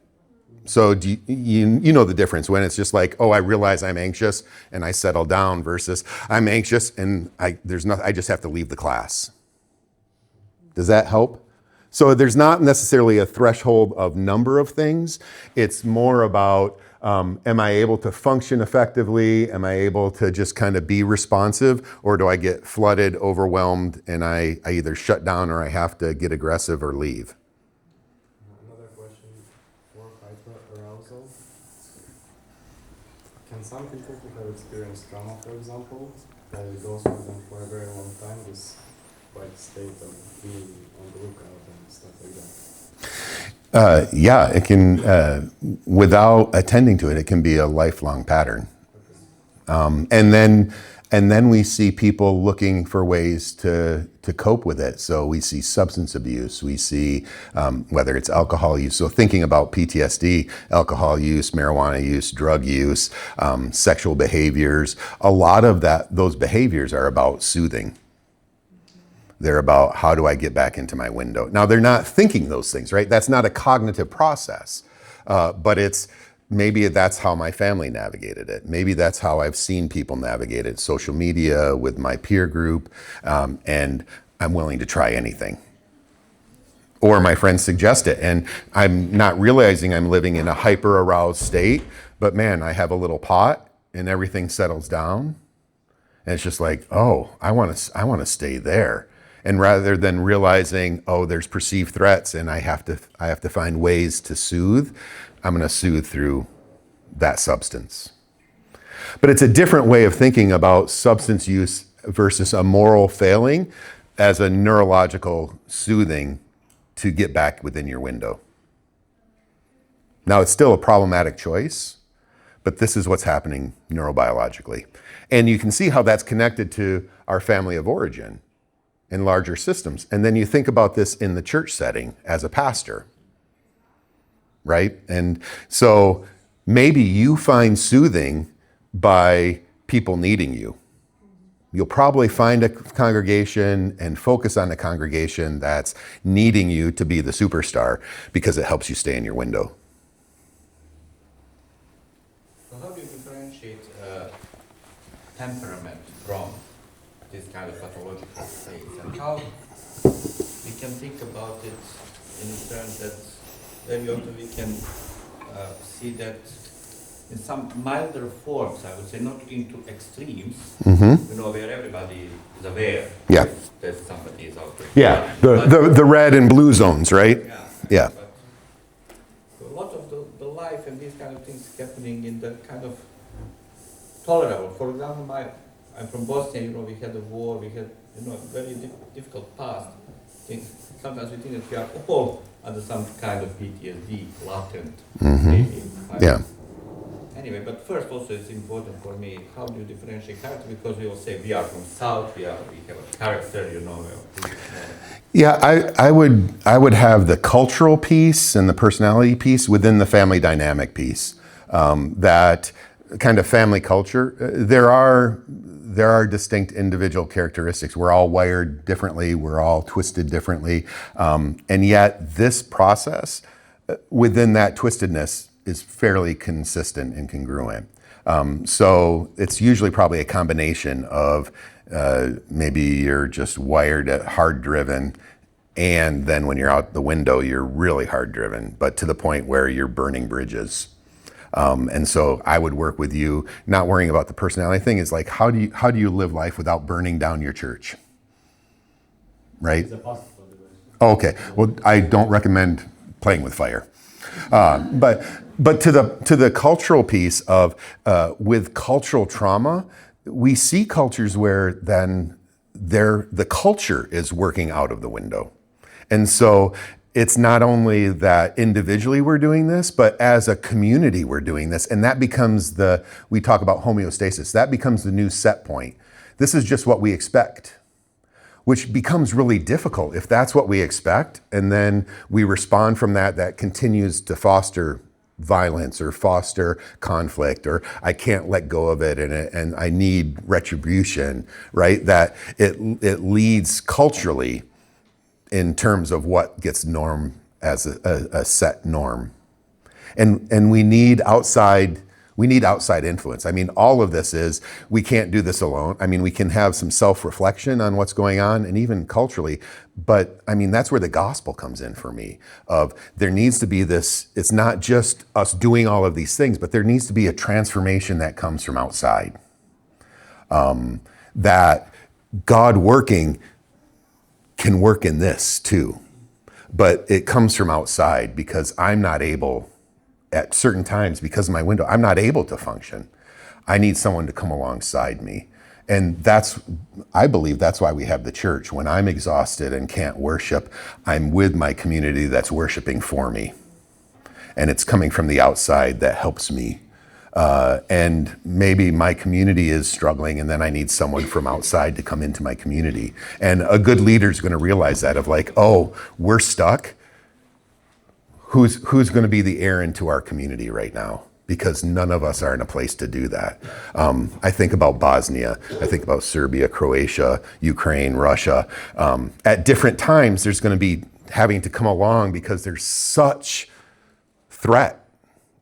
So do you know the difference when it's just like, oh, I realize I'm anxious and I settle down versus I'm anxious and I just have to leave the class. Does that help? So there's not necessarily a threshold of number of things. It's more about, am I able to function effectively? Am I able to just kind of be responsive? Or do I get flooded, overwhelmed, and I either shut down or I have to get aggressive or leave? Another question for hyperarousal. Can some people who have experienced trauma, for example, that it goes with them for a very long time, this like state of being on the lookout and stuff like that? Yeah, it can, without attending to it, it can be a lifelong pattern. And then we see people looking for ways to cope with it. So we see substance abuse, we see whether it's alcohol use. So thinking about PTSD, alcohol use, marijuana use, drug use, sexual behaviors, a lot of those behaviors are about soothing. They're about, how do I get back into my window? Now, they're not thinking those things, right? That's not a cognitive process, but maybe that's how my family navigated it. Maybe that's how I've seen people navigate it, social media, with my peer group, and I'm willing to try anything. Or my friends suggest it, and I'm not realizing I'm living in a hyper-aroused state, but man, I have a little pot, and everything settles down, and it's just like, oh, I want to stay there. And rather than realizing, oh, there's perceived threats and I have to find ways to soothe, I'm going to soothe through that substance. But it's a different way of thinking about substance use versus a moral failing as a neurological soothing to get back within your window. Now, it's still a problematic choice, but this is what's happening neurobiologically. And you can see how that's connected to our family of origin in larger systems. And then you think about this in the church setting as a pastor, right? And so maybe you find soothing by people needing you. You'll probably find a congregation and focus on a congregation that's needing you to be the superstar because it helps you stay in your window. So how do you differentiate temperament from this kind of pathological states, and how we can think about it in terms that very often we can see that in some milder forms, I would say, not into extremes, where everybody is aware that somebody is out there. Yeah, the red and blue zones, right? Yeah. But a lot of the life and these kind of things happening in the kind of tolerable. For example, I'm from Bosnia, we had a war, we had, a very difficult past. Sometimes we think that we are all under some kind of PTSD, latent, maybe. Yeah. Anyway, but first also it's important for me, how do you differentiate character? Because we all say we are from South, we have a character, Yeah, I would have the cultural piece and the personality piece within the family dynamic piece. That kind of family culture, there are distinct individual characteristics. We're all wired differently, we're all twisted differently, and yet this process within that twistedness is fairly consistent and congruent. So it's usually probably a combination of maybe you're just wired at hard driven, and then when you're out the window, you're really hard driven, but to the point where you're burning bridges. And so I would work with you, not worrying about the personality thing, is like, how do you live life without burning down your church? Right? Is it possible? Okay. Well, I don't recommend playing with fire. But to the cultural piece of with cultural trauma, we see cultures where then the culture is working out of the window. And so it's not only that individually we're doing this, but as a community we're doing this. And that becomes we talk about homeostasis, that becomes the new set point. This is just what we expect, which becomes really difficult if that's what we expect. And then we respond from that continues to foster violence or foster conflict, or I can't let go of it and I need retribution, right? That it leads culturally in terms of what gets norm as a set norm. And we need outside We need outside influence. I mean, all of this is, we can't do this alone. I mean, we can have some self-reflection on what's going on, and even culturally, but I mean, that's where the gospel comes in for me, of there needs to be this, it's not just us doing all of these things, but there needs to be a transformation that comes from outside. That God working can work in this too, but it comes from outside, because I'm not able, at certain times, because of my window, I'm not able to function. I need someone to come alongside me. And I believe that's why we have the church. When I'm exhausted and can't worship, I'm with my community that's worshiping for me. And it's coming from the outside that helps me. And maybe my community is struggling, and then I need someone from outside to come into my community. And a good leader is going to realize that, of like, oh, we're stuck. Who's going to be the Aaron to our community right now? Because none of us are in a place to do that. I think about Bosnia, I think about Serbia, Croatia, Ukraine, Russia. At different times, there's going to be having to come along, because there's such threat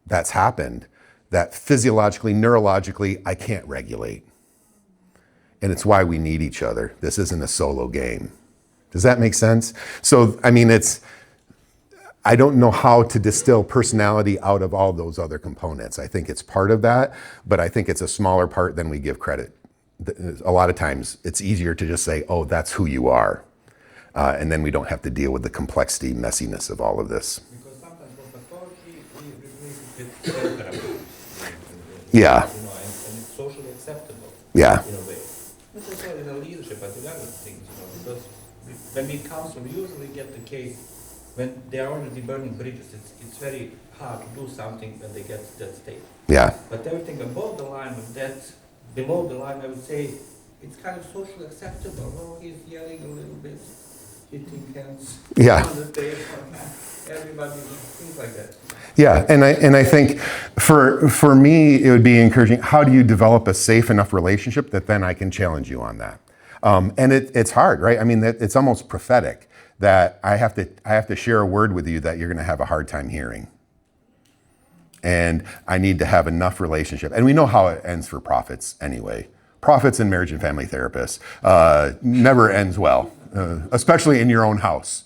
that's happened that physiologically, neurologically, I can't regulate. And it's why we need each other. This isn't a solo game. Does that make sense? So, I mean, I don't know how to distill personality out of all those other components. I think it's part of that, but I think it's a smaller part than we give credit. A lot of times it's easier to just say, oh, that's who you are. And then we don't have to deal with the complexity, messiness of all of this. Because sometimes with authority, we replace it with self-therapy. Yeah. And it's socially acceptable. Yeah. In a way. Not necessarily in the leadership, but in other things, because when we counsel, we usually get the case when they are already burning bridges. It's very hard to do something when they get to that state. Yeah. But everything above the line of that, below the line, I would say, it's kind of socially acceptable. Oh, he's yelling a little bit, hitting hands Yeah. on the table, everybody, things like that. Yeah, and I think for me, it would be encouraging, how do you develop a safe enough relationship that then I can challenge you on that? And it's hard, right? I mean, it's almost prophetic that I have to share a word with you that you're going to have a hard time hearing. And I need to have enough relationship. And we know how it ends for prophets anyway. Prophets and marriage and family therapists never ends well, especially in your own house.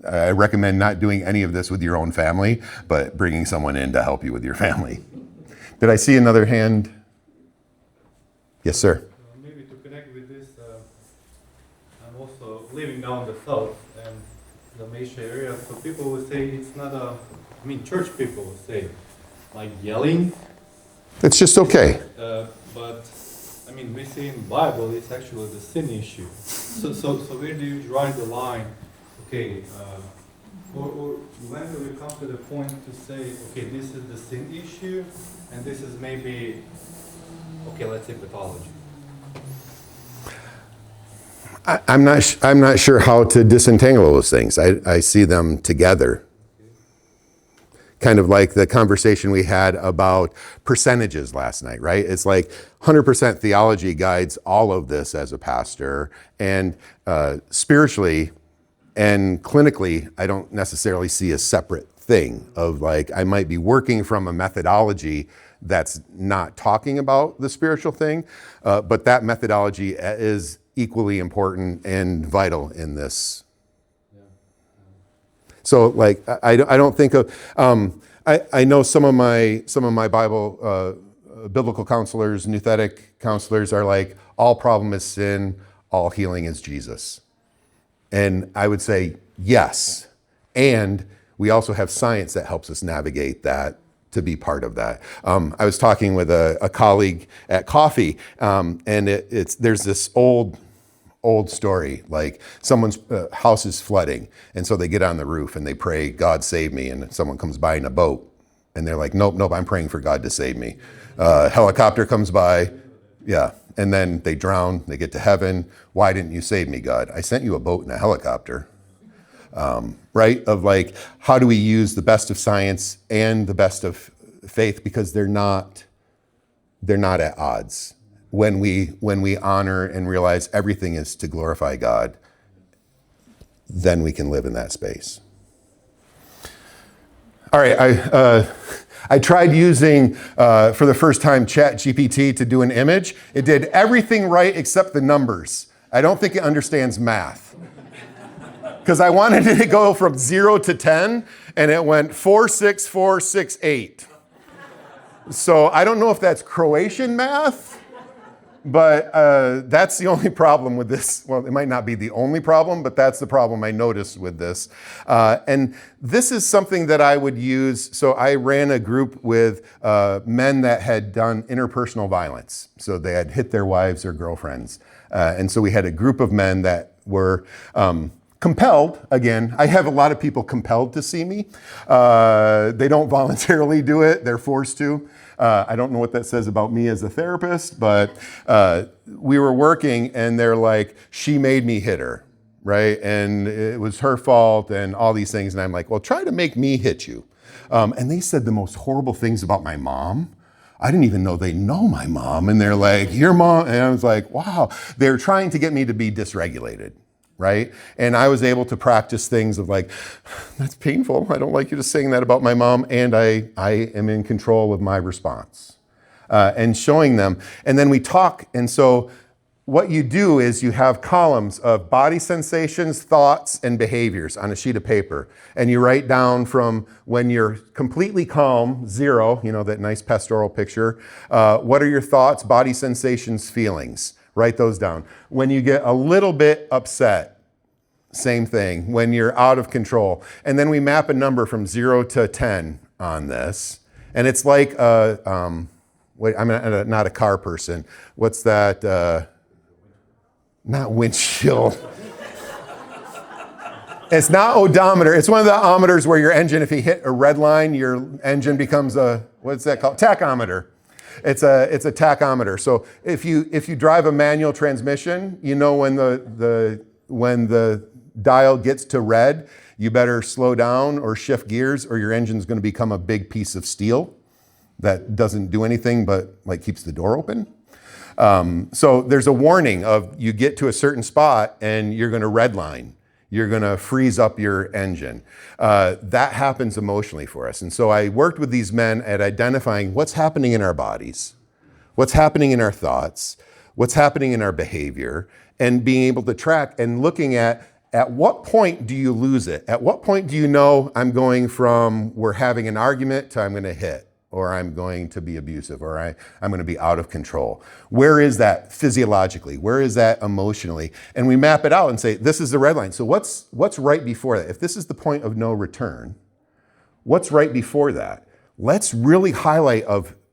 I recommend not doing any of this with your own family, but bringing someone in to help you with your family. Did I see another hand? Yes, sir. Maybe to connect with this, I'm also living down the south and the Malaysia area, so people will say it's not church people will say, like yelling. It's just okay. But I mean, we see in the Bible it's actually the sin issue. So where do you draw the line? Okay, or when do we come to the point to say, okay, this is the sin issue, and this is maybe, okay, let's say pathology. I'm not sure how to disentangle those things. I see them together. Kind of like the conversation we had about percentages last night, right? It's like 100% theology guides all of this as a pastor, and spiritually and clinically, I don't necessarily see a separate thing of like, I might be working from a methodology that's not talking about the spiritual thing, but that methodology is equally important and vital in this. So like, I don't think of, I know some of my Bible, biblical counselors, nouthetic counselors are like, all problem is sin, all healing is Jesus. And I would say, yes. And we also have science that helps us navigate that, to be part of that. I was talking with a colleague at coffee, and there's this old story, like someone's house is flooding, and so they get on the roof and they pray, God save me, and someone comes by in a boat, and they're like, nope, I'm praying for God to save me. Helicopter comes by, yeah, and then they drown, they get to heaven. Why didn't you save me, God? I sent you a boat and a helicopter. Right? Of like, how do we use the best of science and the best of faith, because they're not at odds. When we honor and realize everything is to glorify God, then we can live in that space. All right, I tried using, for the first time, ChatGPT to do an image. It did everything right except the numbers. I don't think it understands math. Because I wanted it to go from 0 to 10, and it went 4, 6, 4, 6, 8. So I don't know if that's Croatian math, but that's the only problem with this. Well, it might not be the only problem, but that's the problem I noticed with this. And this is something that I would use. So I ran a group with men that had done interpersonal violence. So they had hit their wives or girlfriends. And so we had a group of men that were compelled. Again, I have a lot of people compelled to see me. They don't voluntarily do it. They're forced to. I don't know what that says about me as a therapist, but we were working and they're like, she made me hit her, right? And it was her fault and all these things. And I'm like, well, try to make me hit you. And they said the most horrible things about my mom. I didn't even know they know my mom. And they're like, your mom. And I was like, wow. They're trying to get me to be dysregulated. Right? And I was able to practice things of like, that's painful. I don't like you to saying that about my mom. And I am in control of my response. And showing them. And then we talk. And so what you do is you have columns of body sensations, thoughts, and behaviors on a sheet of paper. And you write down from when you're completely calm, 0, you know, that nice pastoral picture. What are your thoughts, body sensations, feelings? Write those down. When you get a little bit upset, same thing. When you're out of control. And then we map a number from 0 to 10 on this. And it's like, I'm not a car person. What's that? Not windshield. It's not odometer. It's one of the odometers where your engine, if you hit a red line, your engine becomes what's that called? Tachometer. It's a tachometer. So if you drive a manual transmission, you know when the dial gets to red, you better slow down or shift gears or your engine's going to become a big piece of steel that doesn't do anything but like keeps the door open. So there's a warning of you get to a certain spot and you're going to redline. You're going to freeze up your engine. That happens emotionally for us. And so I worked with these men at identifying what's happening in our bodies, what's happening in our thoughts, what's happening in our behavior, and being able to track and looking at what point do you lose it? At what point do you know I'm going from we're having an argument to I'm going to hit? Or I'm going to be abusive, or I'm going to be out of control. Where is that physiologically? Where is that emotionally? And we map it out and say, this is the red line. So what's right before that? If this is the point of no return, what's right before that? Let's really highlight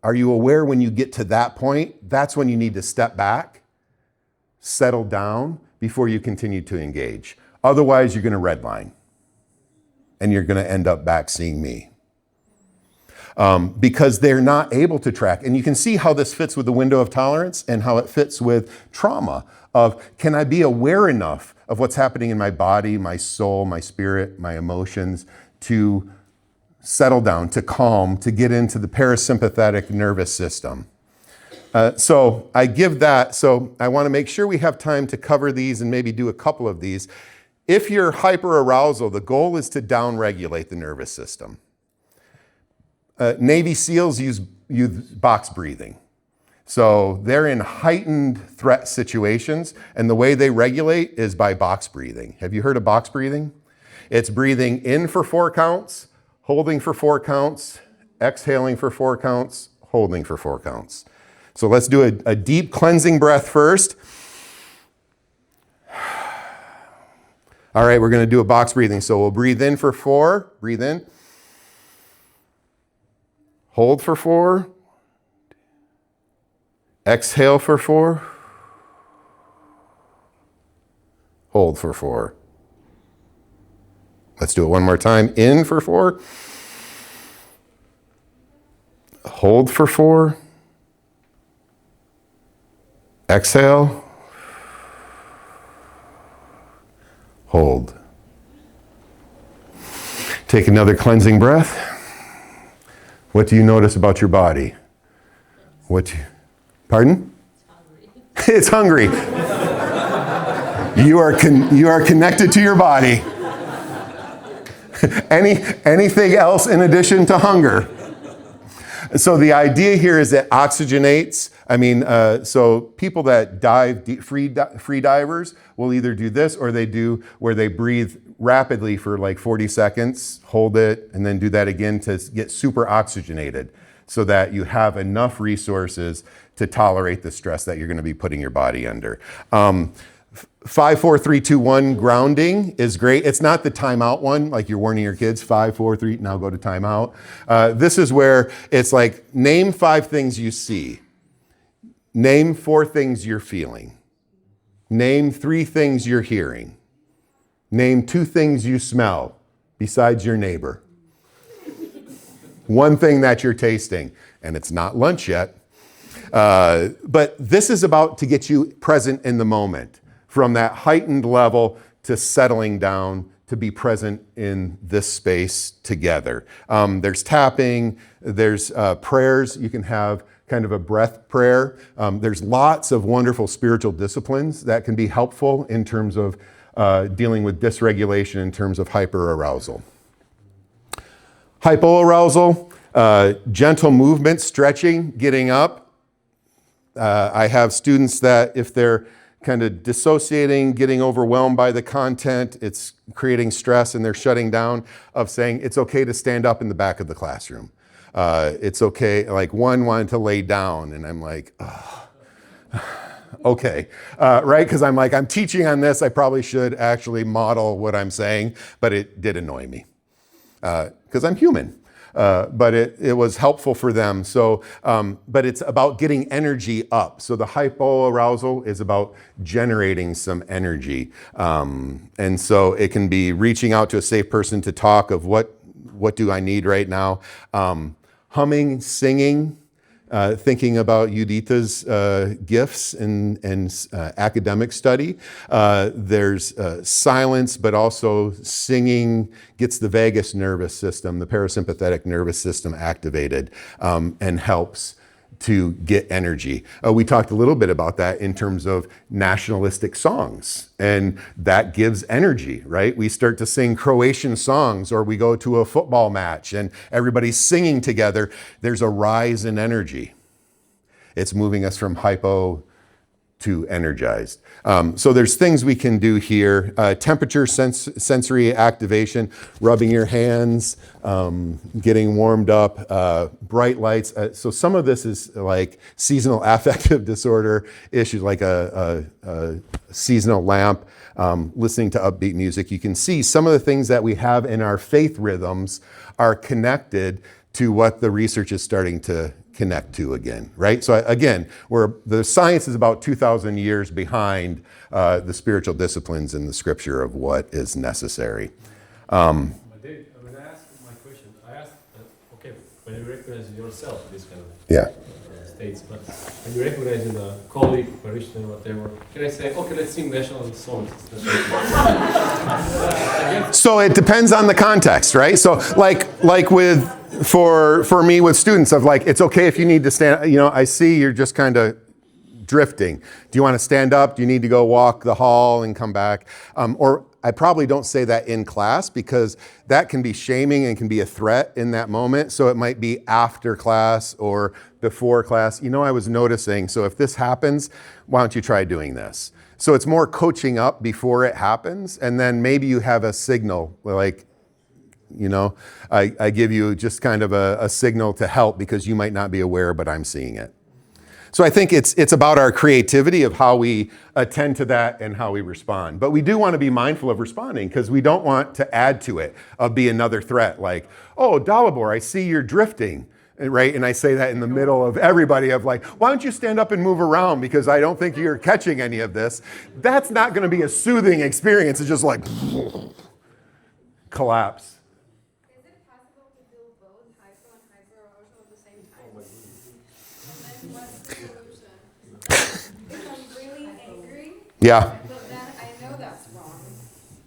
are you aware when you get to that point, that's when you need to step back, settle down before you continue to engage. Otherwise, you're going to redline. And you're going to end up back seeing me. Because they're not able to track. And you can see how this fits with the window of tolerance and how it fits with trauma of, can I be aware enough of what's happening in my body, my soul, my spirit, my emotions to settle down, to calm, to get into the parasympathetic nervous system. So I give that. So I want to make sure we have time to cover these and maybe do a couple of these. If you're hyperarousal, the goal is to downregulate the nervous system. Navy SEALs use box breathing. So they're in heightened threat situations, and the way they regulate is by box breathing. Have you heard of box breathing? It's breathing in for 4 counts, holding for 4 counts, exhaling for 4 counts, holding for 4 counts. So let's do a deep cleansing breath first. All right, we're going to do a box breathing. So we'll breathe in for 4, breathe in. Hold for 4. Exhale for 4. Hold for 4. Let's do it one more time. In for 4. Hold for 4. Exhale. Hold. Take another cleansing breath. What do you notice about your body? Pardon? It's hungry. You are connected to your body. Anything else in addition to hunger? So the idea here is that oxygenates. I mean, so people that dive, free divers will either do this or they do where they breathe rapidly for like 40 seconds, hold it, and then do that again to get super oxygenated so that you have enough resources to tolerate the stress that you're going to be putting your body under. 5, 4, 3, 2, 1 grounding is great. It's not the timeout one, like you're warning your kids, 5, 4, 3, now go to timeout. This is where it's like, name 5 things you see. Name 4 things you're feeling. Name 3 things you're hearing. Name 2 things you smell besides your neighbor. 1 thing that you're tasting, and it's not lunch yet. But this is about to get you present in the moment. From that heightened level to settling down to be present in this space together. There's tapping, there's prayers. You can have kind of a breath prayer. There's lots of wonderful spiritual disciplines that can be helpful in terms of dealing with dysregulation in terms of hyperarousal. Hypoarousal, gentle movement, stretching, getting up. I have students that if they're kind of dissociating, getting overwhelmed by the content, it's creating stress and they're shutting down, of saying it's okay to stand up in the back of the classroom. It's okay, like one wanted to lay down and I'm like, oh, okay, right? Because I'm like, I'm teaching on this, I probably should actually model what I'm saying, but it did annoy me because I'm human. But it was helpful for them. So, but it's about getting energy up. So the hypoarousal is about generating some energy. And so it can be reaching out to a safe person to talk of what do I need right now. Humming, singing, thinking about Judita's gifts and academic study. There's silence, but also singing gets the vagus nervous system, the parasympathetic nervous system activated and helps to get energy. We talked a little bit about that in terms of nationalistic songs, and that gives energy, right? We start to sing Croatian songs, or we go to a football match and everybody's singing together. There's a rise in energy. It's moving us from hypo to energized. So there's things we can do here. Temperature sensory activation, rubbing your hands, getting warmed up, bright lights. So some of this is like seasonal affective disorder issues, like a seasonal lamp, listening to upbeat music. You can see some of the things that we have in our faith rhythms are connected to what the research is starting to connect to again, right? So again, the science is about 2,000 years behind the spiritual disciplines in the scripture of what is necessary. But Dave, when I asked my question, I asked, okay, when you recognize yourself, this kind of states, but when you recognize in a colleague, parishioner, whatever, can I say, okay, let's sing national songs? So it depends on the context, right? So like with, for me with students of like, it's okay if you need to stand, I see you're just kind of drifting. Do you want to stand up? Do you need to go walk the hall and come back? Or I probably don't say that in class because that can be shaming and can be a threat in that moment. So it might be after class or before class. I was noticing, so if this happens, why don't you try doing this? So it's more coaching up before it happens. And then maybe you have a signal like, I give you just kind of a signal to help because you might not be aware, but I'm seeing it. So I think it's about our creativity of how we attend to that and how we respond. But we do want to be mindful of responding because we don't want to add to it, be another threat like, oh, Dalibor, I see you're drifting, right? And I say that in the middle of everybody of like, why don't you stand up and move around because I don't think you're catching any of this. That's not going to be a soothing experience. It's just like collapse. Yeah. But then I know that's wrong.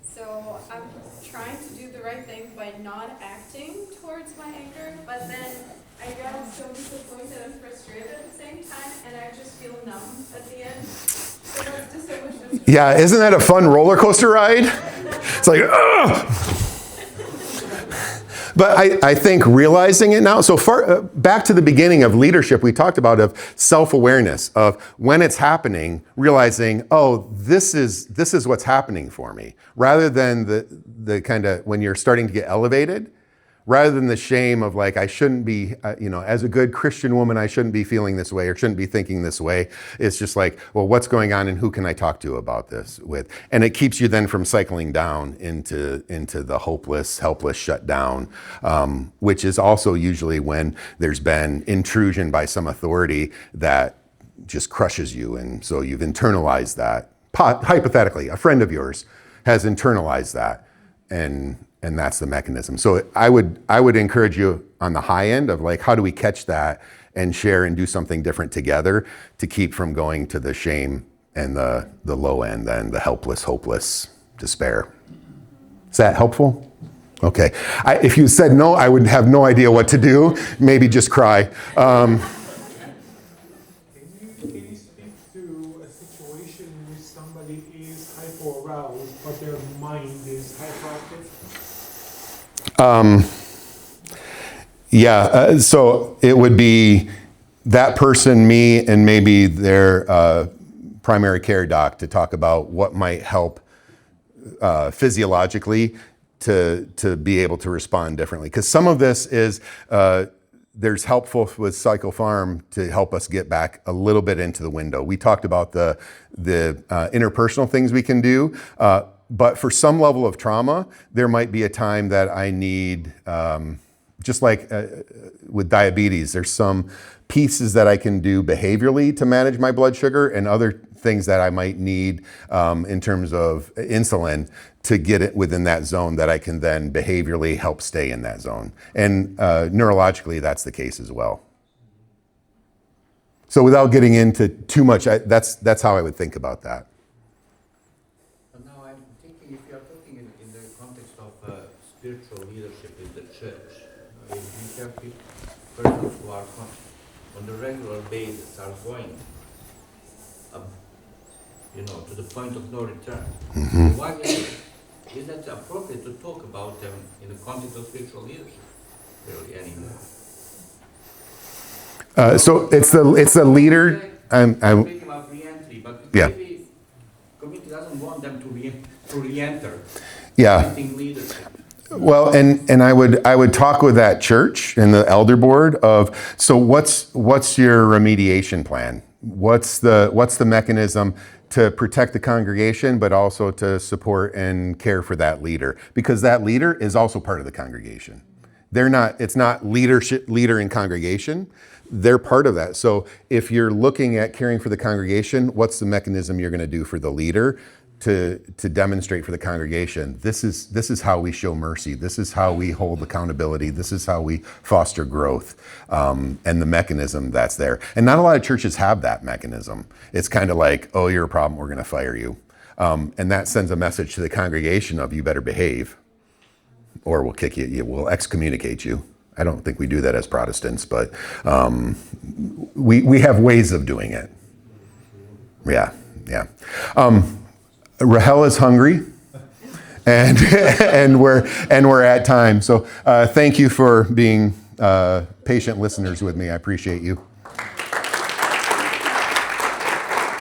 So I'm trying to do the right thing by not acting towards my anger, but then I get so disappointed and frustrated at the same time, and I just feel numb at the end. So that's just so much. Yeah, isn't that a fun roller coaster ride? It's like, ugh! But I think realizing it now, so far, back to the beginning of leadership, we talked about of self-awareness, of when it's happening, realizing, oh, this is what's happening for me, rather than the kind of, when you're starting to get elevated, rather than the shame of like, I shouldn't be, as a good Christian woman, I shouldn't be feeling this way or shouldn't be thinking this way. It's just like, well, what's going on and who can I talk to about this with? And it keeps you then from cycling down into the hopeless, helpless shutdown, which is also usually when there's been intrusion by some authority that just crushes you. And so you've internalized that. Hypothetically, a friend of yours has internalized that, and that's the mechanism. So I would encourage you on the high end of like, how do we catch that and share and do something different together to keep from going to the shame and the low end, then the helpless, hopeless despair. Is that helpful? Okay. If you said no, I would have no idea what to do. Maybe just cry. Can you speak to a situation in which somebody is hyper-aroused, but their mind is hyperactive? So it would be that person, me, and maybe their primary care doc to talk about what might help physiologically to be able to respond differently. Because some of this is, there's helpful with psychopharm to help us get back a little bit into the window. We talked about the interpersonal things we can do. But for some level of trauma, there might be a time that I need, just like with diabetes, there's some pieces that I can do behaviorally to manage my blood sugar and other things that I might need in terms of insulin to get it within that zone that I can then behaviorally help stay in that zone. And neurologically, that's the case as well. So without getting into too much, that's how I would think about that. If you are talking in the context of spiritual leadership in the church, we have persons who are on the regular basis are going, to the point of no return. Mm-hmm. Why is that appropriate to talk about them in the context of spiritual leadership, really, anymore? So it's the leader. I'm speaking about re-entry, but Yeah. maybe community doesn't want them to re-enter. Yeah. Leadership. Well, and I would talk with that church and the elder board of, so what's your remediation plan? What's the mechanism to protect the congregation, but also to support and care for that leader? Because that leader is also part of the congregation. It's not leader in congregation. They're part of that. So if you're looking at caring for the congregation, what's the mechanism you're going to do for the leader to demonstrate for the congregation? This is how we show mercy. This is how we hold accountability. This is how we foster growth, and the mechanism that's there. And not a lot of churches have that mechanism. It's kind of like, oh, you're a problem, we're going to fire you. And that sends a message to the congregation of, you better behave, or we'll kick you, we'll excommunicate you. I don't think we do that as Protestants, but we have ways of doing it. Yeah. Rahel is hungry, and we're at time. So thank you for being patient listeners with me. I appreciate you.